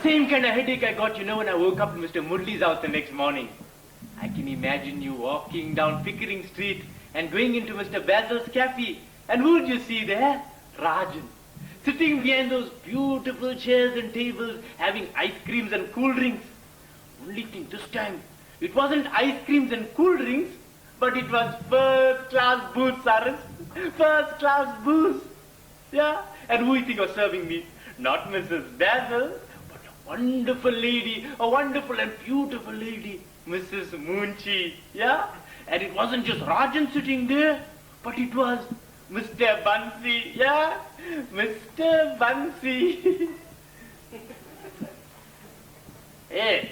same kind of headache I got, when I woke up in Mr. Murli's house the next morning. I can imagine you walking down Pickering Street and going into Mr. Basil's cafe. And who'd you see there? Rajan. sitting behind those beautiful chairs and tables, having ice creams and cool drinks. Only thing this time, it wasn't ice creams and cool drinks, but it was first-class booze, Cyrus. First-class booze. Yeah, and who you think was serving me? Not Mrs. Basil, but a wonderful lady, a wonderful and beautiful lady, Mrs. Moonchi. Yeah, and it wasn't just Rajan sitting there, but it was Mr. Bansi. Yeah, Mr. Bansi. Hey,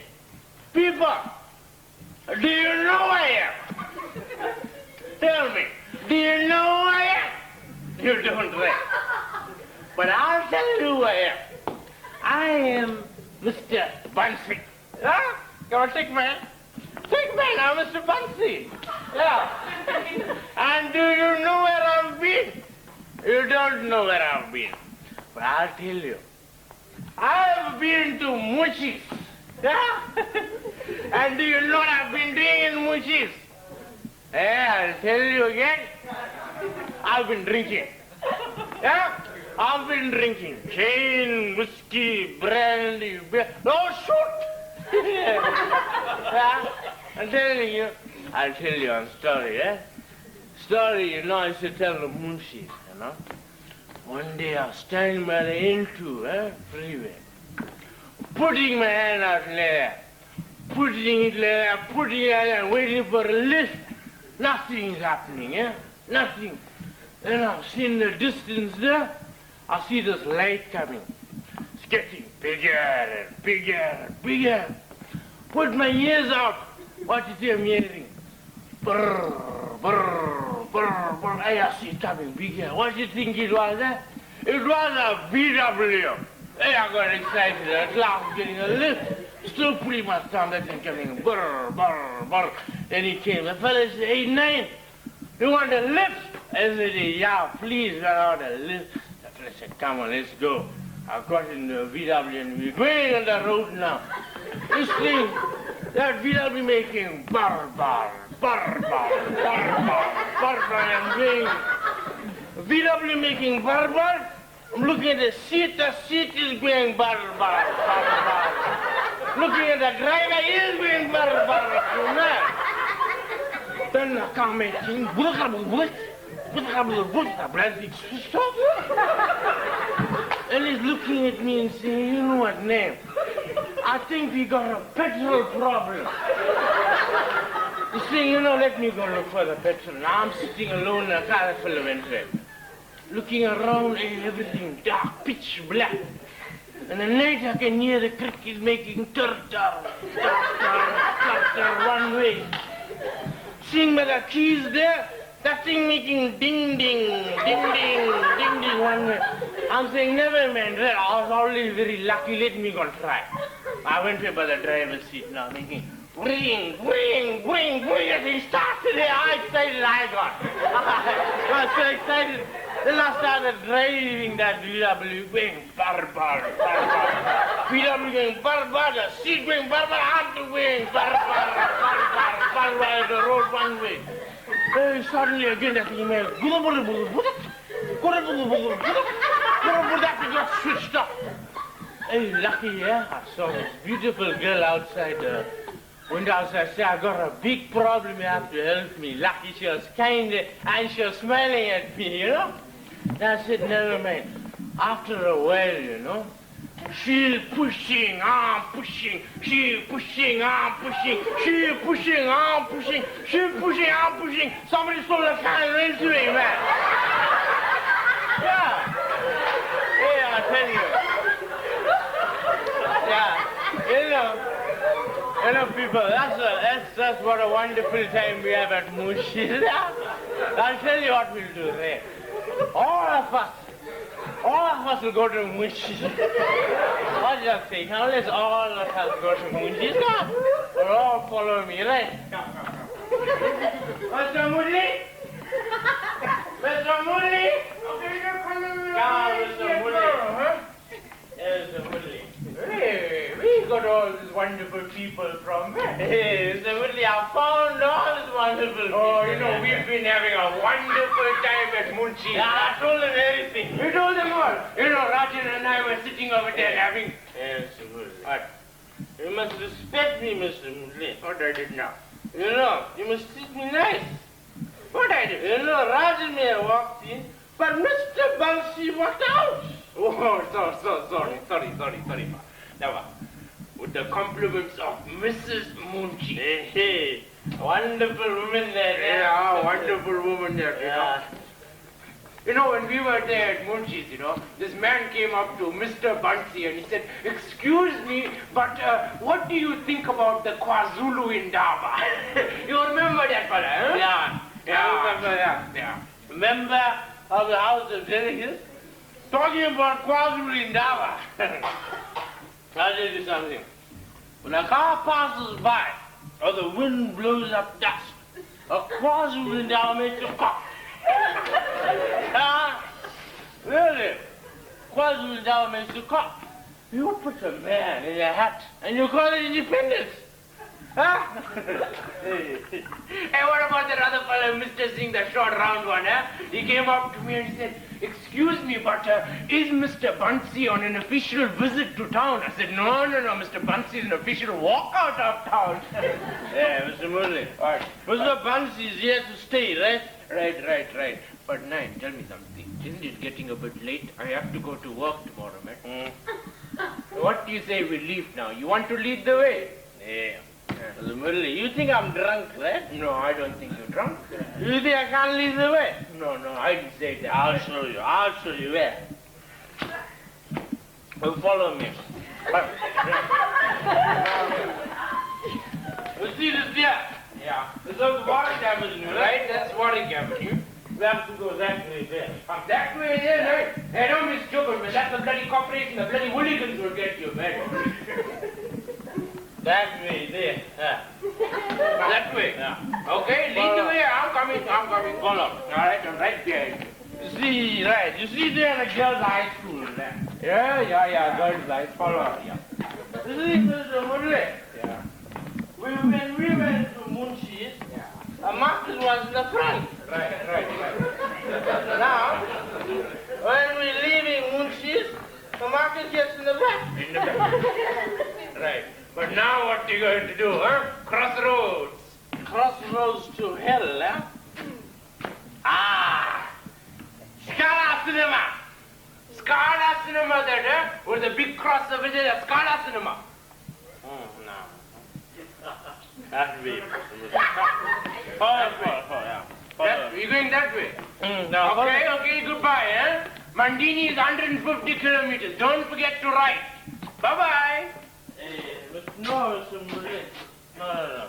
people, do you know who I am? Tell me, do you know who I am? You don't, right? But I'll tell you who I am. I am Mr. Bansi. Yeah? Come on, take me. Take me now, Mr. Bansi. Yeah. And do you know where I've been? You don't know where I've been. But I'll tell you. I've been to Muchis. Yeah? And do you know what I've been doing in Muchis? I'll tell you again. I've been drinking. Yeah? I've been drinking chain, whiskey, brandy, beer. No, shoot! Yeah? I'll tell you a story, eh? Story, I used to tell the Munshis, One day I was standing by the N2, freeway, putting my hand out there, putting it there, and waiting for a lift. Nothing's happening, Nothing. Then I've seen the distance there. I see this light coming. It's getting bigger and bigger and bigger. Put my ears out. What is it I'm hearing? Brrr, brrr, brrr, brrr. I see it coming bigger. What do you think it was? It was a VW. Hey, I got excited. At last, getting a lift. Still pretty much down that thing coming. Brrr, brrr, brrr. Then he came. The fella said, "Hey, 9, you want a lift?" I said, "Yeah, please, I want a lift." The fella said, "Come on, let's go." I got in the VW and we're going on the road now. This thing, that VW making bar, bar, bar, bar, bar, bar, bar, bar, and going. VW making bar, bar. I'm looking at the seat is going bar, bar, bar, bar. Looking at the driver, he is going bar, bar, you know. Then the car making, stop. And he's looking at me and saying, "You know what, name? I think we got a petrol problem." He's saying, "Let me go look for the petrol." Now I'm sitting alone in a car full of interest. Looking around and everything dark, pitch black. And at night I can hear the crickets making tur-tur, one way. Seeing by the keys there, that thing making ding-ding, ding-ding, ding-ding one way. I'm saying, never mind, I was always very lucky, let me go try. I went by the driver's seat now, making bring, bring, bring, bring, as he started there, how excited I got. I was so excited. Then I started driving that VW, going bar, bar, bar, bar. VW going bar, bar, the seat going bar, bar, I'm going bar, bar, bar, bar, bar, bar, the road one way. Suddenly again that thing went, that got switched up. Hey, lucky, yeah? I saw this beautiful girl outside the window outside. I said, "I got a big problem, you have to help me." Lucky she was kind and she was smiling at me, And I said, never mind. After a while, she's pushing, I'm pushing, she's pushing, I'm pushing, she's pushing, I'm pushing, she's pushing, I'm pushing. Somebody stole the car and ran to me, man. Yeah. Yeah, I tell you. Yeah. People, that's what a wonderful time we have at Mushi. I'll tell you what we'll do there. All of us will go to Mushi. What do you think? Now let's all of us go to Mushi. We'll all follow me, right? Mr. Murli? Mr. Murli? Come, Mr. Murli. There's Mr. Murli. Hey, we got all these wonderful people from. Hey, Mr. Murli, I found all these wonderful. Oh, you know, we've been having a wonderful time at Munchi's. Yeah, I told them everything. We told them all. You know, Rajan and I were sitting over there having... Yes, Murli. What? You must respect me, Mr. Murli. What I did now? You know, you must treat me nice. What I did? You know, Rajan may have walked in, but Mr. Bansi walked out. Oh, sorry. Never. With the compliments of Mrs. Munchi. Hey, wonderful woman there. Yeah, wonderful woman there. Yeah. You know, when we were there at Munchi's, you know, this man came up to Mr. Bansi and he said, "Excuse me, but what do you think about the KwaZulu Indaba?" You remember that fella, huh? Yeah. I remember that. Yeah. Member of the House of Delegates talking about KwaZulu Indaba. I'll tell you something. When a car passes by or the wind blows up dust, a KwaZulu Indaba makes a cough. Really? KwaZulu Indaba makes a cough. You put a man in a hat and you call it independence. Huh? Hey, what about that other fellow, Mr. Singh, the short round one, huh? He came up to me and he said, "Excuse me, but is Mr. Bansi on an official visit to town?" I said, No, Mr. Bansi is an official walkout of town. Yeah, Mr. Murli. What? Mr. Bansi is here to stay, right? Right. But Nine, tell me something. Isn't it getting a bit late? I have to go to work tomorrow, man. What do you say we leave now? You want to lead the way? Yeah. Mr. Murli, you think I'm drunk, right? No, I don't think you're drunk. You think I can't lead the way? No, I didn't say that. I'll show you where. You follow me. You see this there? Yeah. This is the Warwick Avenue, right? Right, that's Warwick Avenue. We have to go that way there. That way there, right? Hey, don't be stupid, man. That's the bloody corporation. The bloody hooligans will get you, man. That way there. Yeah. That way? Yeah. Okay, lead the way. I'm coming. Follow. All right, I'm right behind You see, right. You see there the girls' high school there. you. Yeah. Girls, I follow. Yeah. You see, Mr. Murli, Yeah. when we went to Munchi's, Yeah. a market was in the front. Right. Now, when we're leaving Munchi's, the market gets in the back. In the back. Right. But now what you going to do, huh? Crossroads. Crossroads to hell, eh? Scala Cinema there, huh? With the big cross over there, Scala Cinema. No. That way. Follow. You going that way? Now, Okay, goodbye, eh? Mandini is 150 kilometers. Don't forget to write. Bye-bye. No, Mr. Murli. No.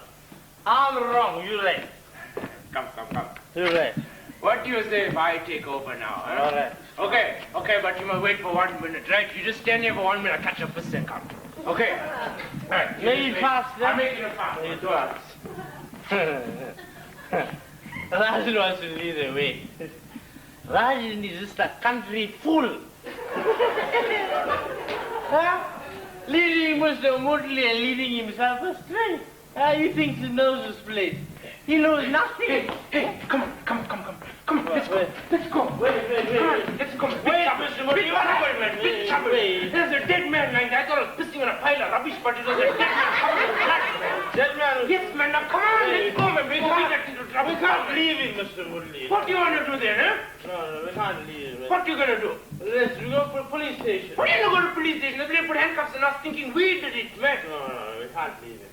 I'm wrong. You're right. Come. You're right. What do you say if I take over now, huh? All right. Okay, but you must wait for 1 minute, right? You just stand here for 1 minute, catch up for a second. Okay? All right. Maybe fast, I'm making it fast. Rajan wants to lead the way. Rajan is just a country fool. Huh? Leading Mr. Murli and leading himself astray. He thinks he knows this place. He knows nothing. Hey, come on, let's go. Wait. Let's go, Wait, Mr. Murli, you are going, man. Big trouble. Wait. There's a dead man lying there. I thought I was pissing on a pile of rubbish, but it was a dead man covered in blood, man. That man. Yes, man, now come on, let's go, man. We can't get into trouble. We can't leave him, Mr. Murli. What do you want to do then, huh? No, we can't leave him. What are you going to do? Let's go to the police station. What are you going to go to police station? They put handcuffs on us thinking we did it, man. No, we can't leave him.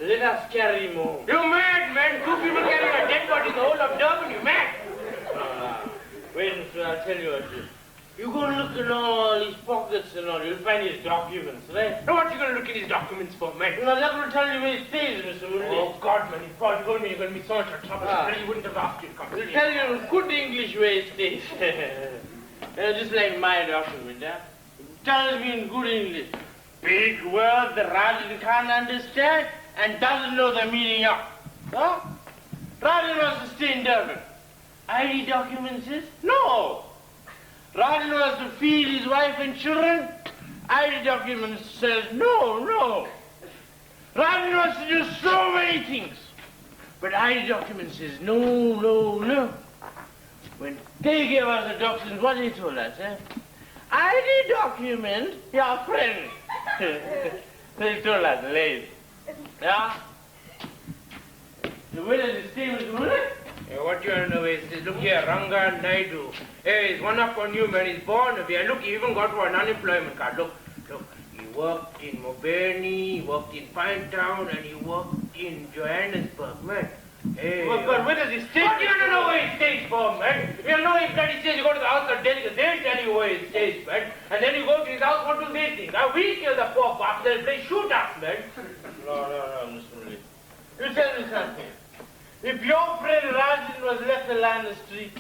Let us carry him home. You mad, man? 2 people carrying a dead body in the whole of Durban, you mad? Wait, mister, I'll tell you what to do. You go look in all his pockets and all, you'll find his documents, right? Now what are you going to look at these documents for, man? I'm not going to tell you where he stays, Mr. Murli. Oh, God, man, if Paul told me you're going to be so much trouble, Ah. I really wouldn't have asked you to come. I'll tell you in good English where he stays. Just like my document, huh? Tell me in good English. Big word that Rajan can't understand and doesn't know the meaning of. Huh? Rajan wants to stay in Durban. ID documents is? No. Rajan wants to feed his wife and children. ID documents says no. Rajan wants to do so many things. But ID document says no, no, no. When they gave us the documents, what they told us, ID document, your friend. They told us, ladies. Yeah? The way that the same is doing it? Hey, what you want to know is, look here, Ranga Naidu. Hey, he's one up on you, man. He's born of here. Look, he even got an unemployment card. Look. He worked in Mobeni, he worked in Pinetown, and he worked in Johannesburg, man. Hey. But where does he stay? What do you know where he stays for, man? You know if bloody says you go to the house of delegates, they'll tell you where he stays, man. And then you go to his house, what do they think? Now we kill the poor bastard, they'll play shoot us, man. No, Mr. Murli. You tell me something. If your friend Rajan was left alone in the street,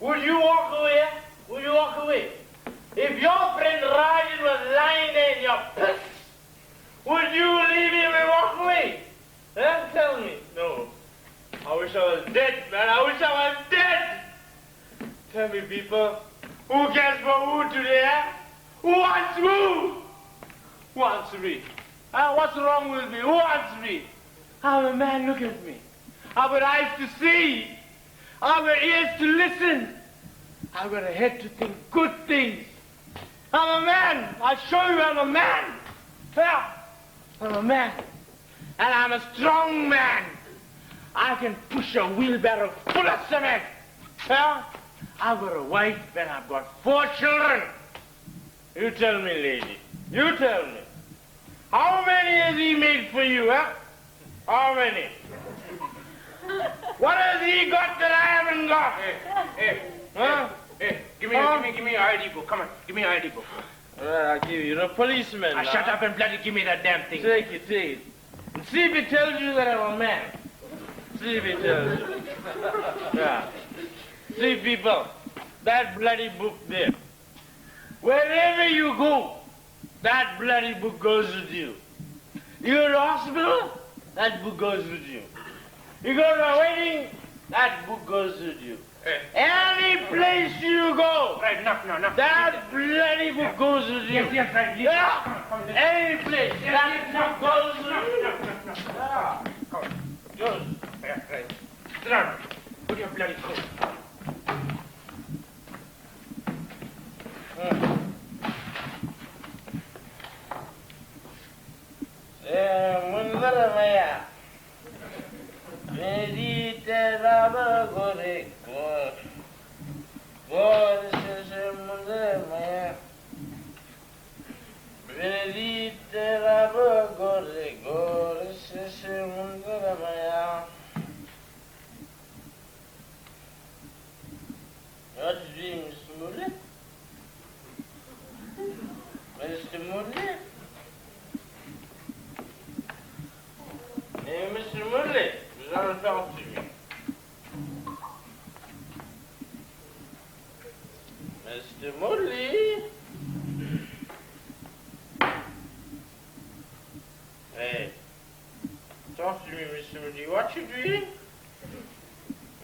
would you walk away? Would you walk away? If your friend Rajan was lying there in your piss, would you leave him and walk away? Tell me. No. I wish I was dead, man. I wish I was dead. Tell me, people, who cares for who today? Who wants who? Who wants me? What's wrong with me? Who wants me? I'm a man, look at me. I've got eyes to see. I've got ears to listen. I've got a head to think good things. I'm a man. I show you I'm a man. Yeah. I'm a man. And I'm a strong man. I can push a wheelbarrow full of cement. Yeah. I've got a wife and I've got 4 children. You tell me, lady. You tell me. How many has he made for you, huh? How many? What has he got that I haven't got? Hey, give me your ID book. Come on, give me your ID book. I'll give you. You're a policeman. Shut up and bloody give me that damn thing. Take it. And see if it tells you that I'm a man. See if it tells you. Yeah. See, people, that bloody book there. Wherever you go, that bloody book goes with you. You go to the hospital, that book goes with you. You go to a wedding, that book goes with you. Any place you go, Right, no. that bloody book goes with you. Yes, right. Yeah. Any place, that book goes with you. Come on. Goes. Yeah, right. Sit down. Put your bloody coat. Mundaramaya. Medite raba gore gore. Gore se mundaramaya. Medite raba gore gore se mundaramaya. What's your name, Mr. Murli? Mr. Murli? Hey, Mr. Murli, you want to talk to me? Mr. Murli? Hey, talk to me, Mr. Murli. What you doing?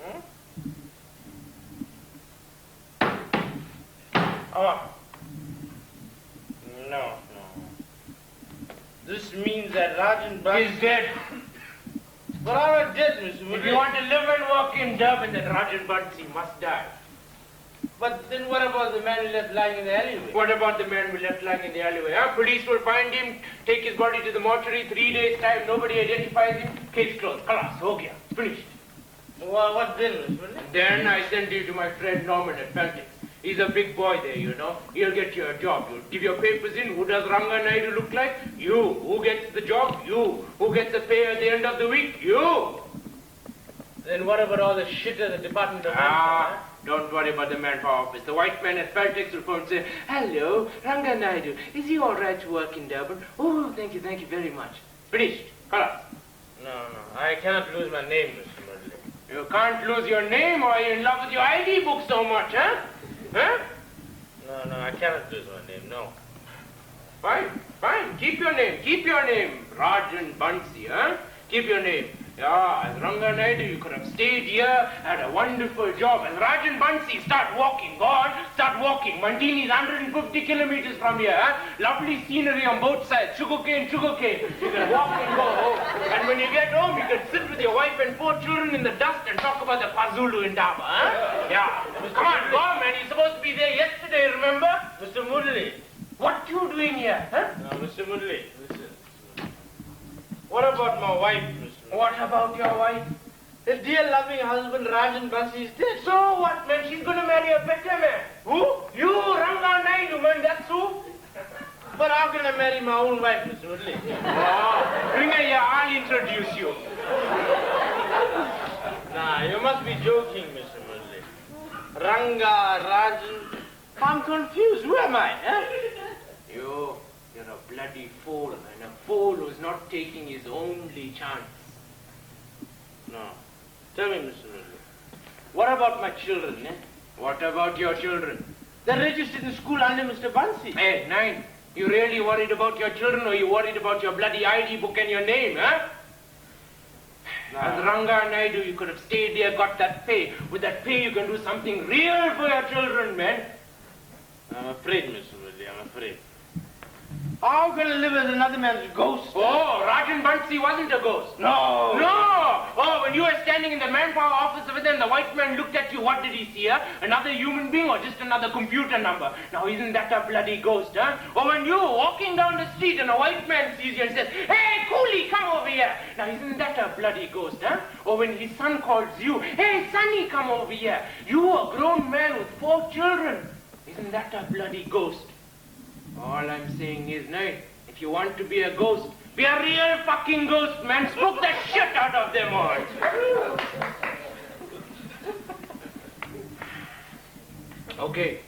Huh? Oh. No. This means that Rajan Bansi He's dead. But I'm not dead, Mr. Murli. If you want to live and work in Durban, then Rajan Bansi must die. But then what about the man who left lying in the alleyway? What about the man who left lying in the alleyway? Police will find him, take his body to the mortuary, 3 days' time, nobody identifies him, case closed. Kalas, ho gaya, finished. Well, what then, Mr. Murli? Then I send you to my friend Norman at Celtic. He's a big boy there, you know. He'll get you a job. You'll give your papers in. Who does Ranga Naidu look like? You. Who gets the job? You. Who gets the pay at the end of the week? You. Then what about all the shit at the Department of Manpower? Don't worry about the manpower office. The white man at Celtic will phone and say, "Hello, Ranga Naidu. Is he all right to work in Durban? Oh, thank you very much." Finished. Kalas. No. I cannot lose my name, Mr. Murli. You can't lose your name or you're in love with your ID book so much, huh? Huh? No, I cannot lose my name, no. Fine. Keep your name. Rajan Bansi, huh? Keep your name. Yeah, as Ranga Naidu, you could have stayed here, had a wonderful job. As Rajan Bansi, start walking. Go on, start walking. Mandini is 150 kilometers from here. Huh? Lovely scenery on both sides. Sugarcane, sugarcane. You can walk and go home. And when you get home, you can sit with your wife and 4 children in the dust and talk about the Pazulu in Daba. Huh? Yeah. Come on, go on, man. You're supposed to be there yesterday, remember? Mr. Murli. What you doing here? Huh? Now, Mr. Murli, listen. What about my wife, Mr. Murli? What about your wife? The dear loving husband, Rajan Bansi, is dead. So what, man? She's gonna marry a better man. Who? You, Ranga Naidu, man, that's who? But how can I marry my own wife, Mr. Murli? Oh, bring her here, I'll introduce you. Nah, you must be joking, Mr. Murli. Ranga, Rajan, I'm confused. Who am I, huh? You're a bloody fool, man. A fool who's not taking his only chance. No. Tell me, Mr. Murli. What about my children, eh? What about your children? They're registered in school under Mr. Bansi. Hey, Nine, you really worried about your children or you worried about your bloody ID book and your name, huh? As Ranga Naidu, you could have stayed there, got that pay. With that pay, you can do something real for your children, man. I'm afraid, Mr. Murli, I'm afraid. How can I live as another man's ghost? Oh, Rajan Bansi wasn't a ghost. No. No! Oh, when you were standing in the manpower office over there and the white man looked at you, what did he see, huh? Another human being or just another computer number? Now, isn't that a bloody ghost, huh? Or when you were walking down the street and a white man sees you and says, hey, coolie, come over here. Now, isn't that a bloody ghost, huh? Or when his son calls you, hey, sonny, come over here. You, a grown man with 4 children. Isn't that a bloody ghost? All I'm saying is, no, if you want to be a ghost, be a real fucking ghost, man. Smoke the shit out of them all. Okay,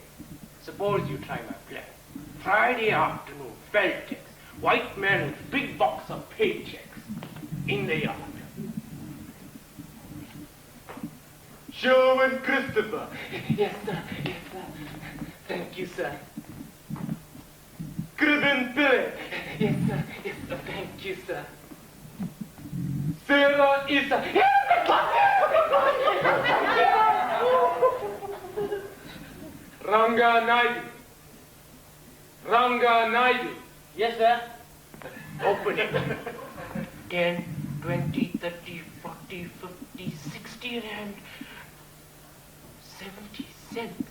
suppose you try my plan. Friday afternoon, Feltex, white man with big box of paychecks in the yard. Sherwin Christopher. Yes, sir. Yes, sir. Thank you, sir. Kriben Pillay. Yes, sir. Yes, sir. Thank you, sir. Sarah Isa. Ranga Naidu. Ranga Naidu. Yes, sir. Open it. 10, 20, 30, 40, 50, 60 rand. 70 cents.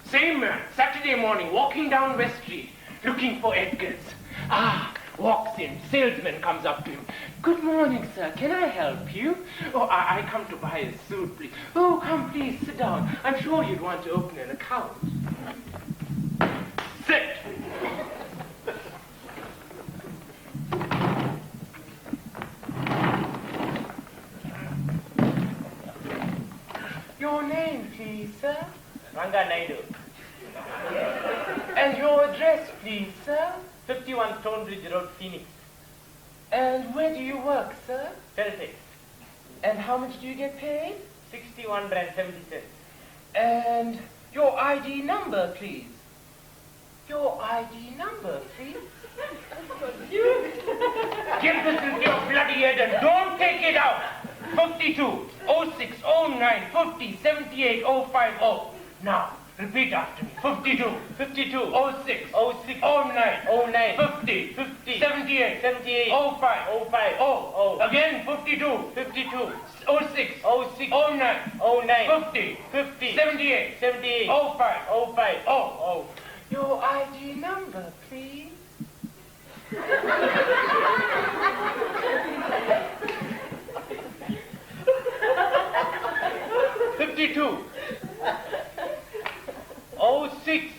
Same man, Saturday morning, walking down West Street, looking for Edgar's. Walks in, salesman comes up to him. Good morning, sir, can I help you? Oh, I come to buy a suit, please. Oh, come, please, sit down. I'm sure you'd want to open an account. Sit! Your name, please, sir? Ranga Naidu. And your address, please, sir? 51 Stonebridge Road, Phoenix. And where do you work, sir? Feltex. And how much do you get paid? 61 rand 70 cents. And your ID number, please. Your ID number, please. Give this into your bloody head and don't take it out. 52, 06, 09, 50, 78, 050. Now, repeat after me. 52, 52, 06, 06, 09, 09, 50, 50, 78, 78, 05, 05, 0. Again, 52, 52, 06, 06, 09, 09, 50, 50, 78, 78, 05, 05, 0. Your ID number, please. 52, 06,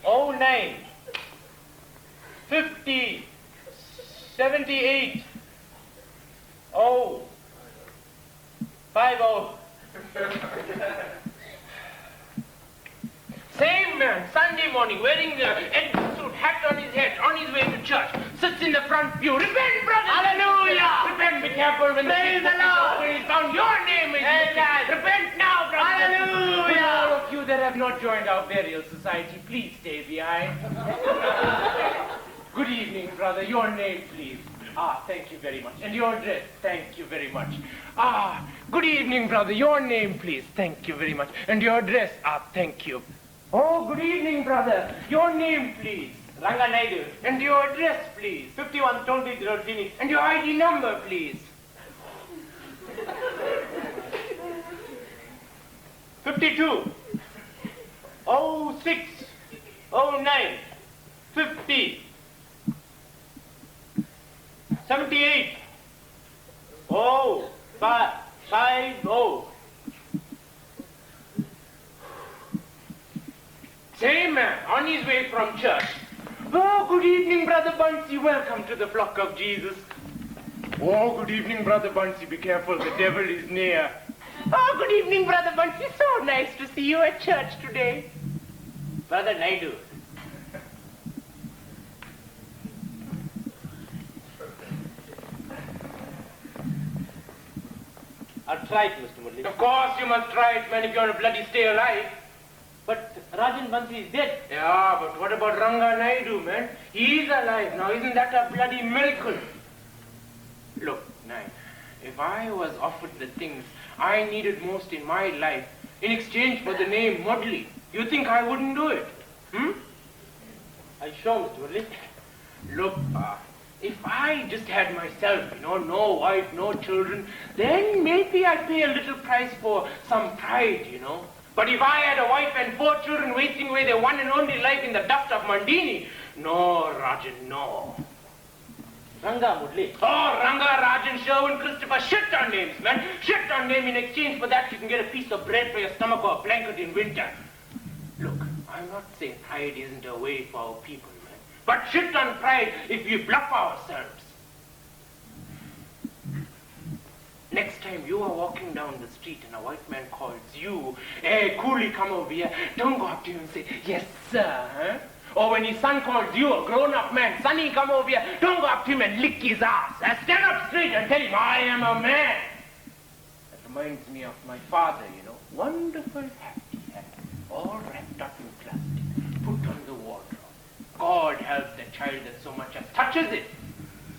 09, 50, 78, 50. Same man, Sunday morning, wearing the Edgar suit, hat on his head, on his way to church, sits in the front pew. Repent, brother! Hallelujah! Repent, be careful when the Praise the thief Lord! is found. Your name is Amen. Repent now, brother! Hallelujah! For all of you that have not joined our burial society, please stay behind. Good evening, brother. Your name, please. Thank you very much. And your address? Thank you very much. Good evening, brother. Your name, please. Thank you very much. And your address? Thank you. Oh, good evening, brother. Your name, please. Ranga Naidu. And your address, please. 51 Tonti Road, Phoenix. And your ID number, please. 52. 06. 09. 50. 78. 50. Same man, on his way from church. Oh, good evening, Brother Bansi. Welcome to the flock of Jesus. Oh, good evening, Brother Bansi. Be careful, the devil is near. Oh, good evening, Brother Bansi. So nice to see you at church today. Brother Naidu. I'll try it, Mr. Murli. Of course you must try it, man, if you want to bloody stay alive. But Rajan Bansi is dead. Yeah, but what about Ranga Naidu, man? He's alive now. Isn't that a bloody miracle? Look, Nai, if I was offered the things I needed most in my life in exchange for the name Mudley, you think I wouldn't do it? Are you sure, Mr. Murli? Look, if I just had myself, no wife, no children, then maybe I'd pay a little price for some pride, But if I had a wife and 4 children wasting away their one and only life in the dust of Mandini, no, Rajan, no. Ranga Murli. Oh, Ranga, Rajan, Sherwin Christopher, shit on names, man. Shit on name. In exchange for that, you can get a piece of bread for your stomach or a blanket in winter. Look, I'm not saying pride isn't a way for our people, man. But shit on pride if we bluff ourselves. Next time you are walking down the street and a white man calls you, hey, coolie, come over here, don't go up to him and say, yes, sir, huh? Or when his son calls you, a grown-up man, sonny, come over here, don't go up to him and lick his ass. Stand up straight and tell him, I am a man. That reminds me of my father, Wonderful hat he had, all wrapped up in plastic, put on the wardrobe. God help the child that so much as touches it.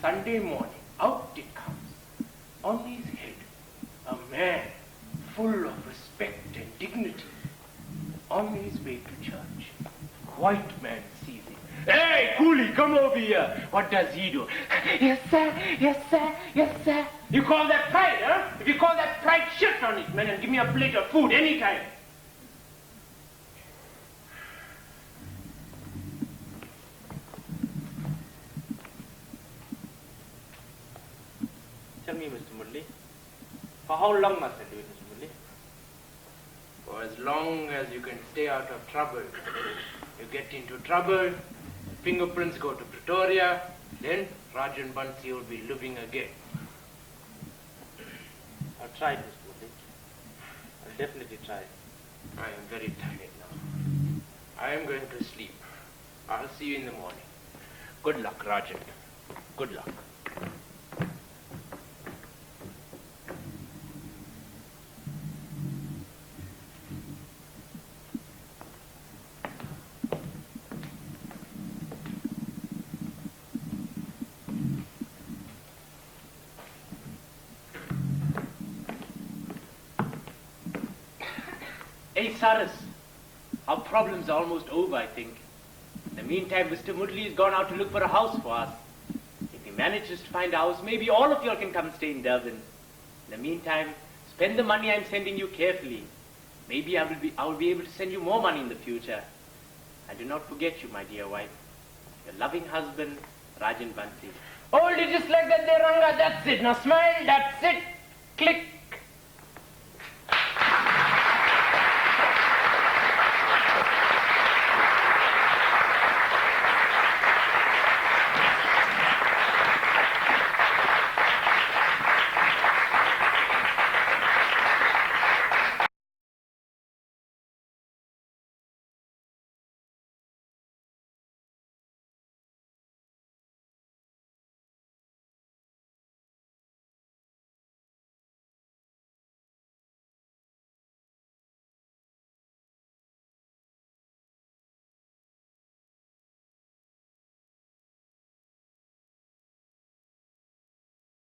Sunday morning, out it comes. On his head, a man full of respect and dignity, on his way to church. White man sees him. Hey, coolie, come over here. What does he do? Yes, sir, yes, sir, yes, sir. You call that pride, huh? If you call that pride, shit on it, man, and give me a plate of food anytime. Tell me, Mr. Murli, for how long must I do it, Mr. Murli? For as long as you can stay out of trouble. You get into trouble, fingerprints go to Pretoria, then Rajan Bansi will be living again. I'll try it, Mr. Murli. I'll definitely try it. I am very tired now. I am going to sleep. I'll see you in the morning. Good luck, Rajan. Good luck. Hey, Cyrus, our problem's are almost over, I think. In the meantime, Mr. Murli has gone out to look for a house for us. If he manages to find a house, maybe all of you all can come stay in Durban. In the meantime, spend the money I'm sending you carefully. Maybe I will be able to send you more money in the future. And do not forget you, my dear wife. Your loving husband, Rajan Bansi. Hold it just like that there, Ranga. That's it. Now smile. That's it. Click.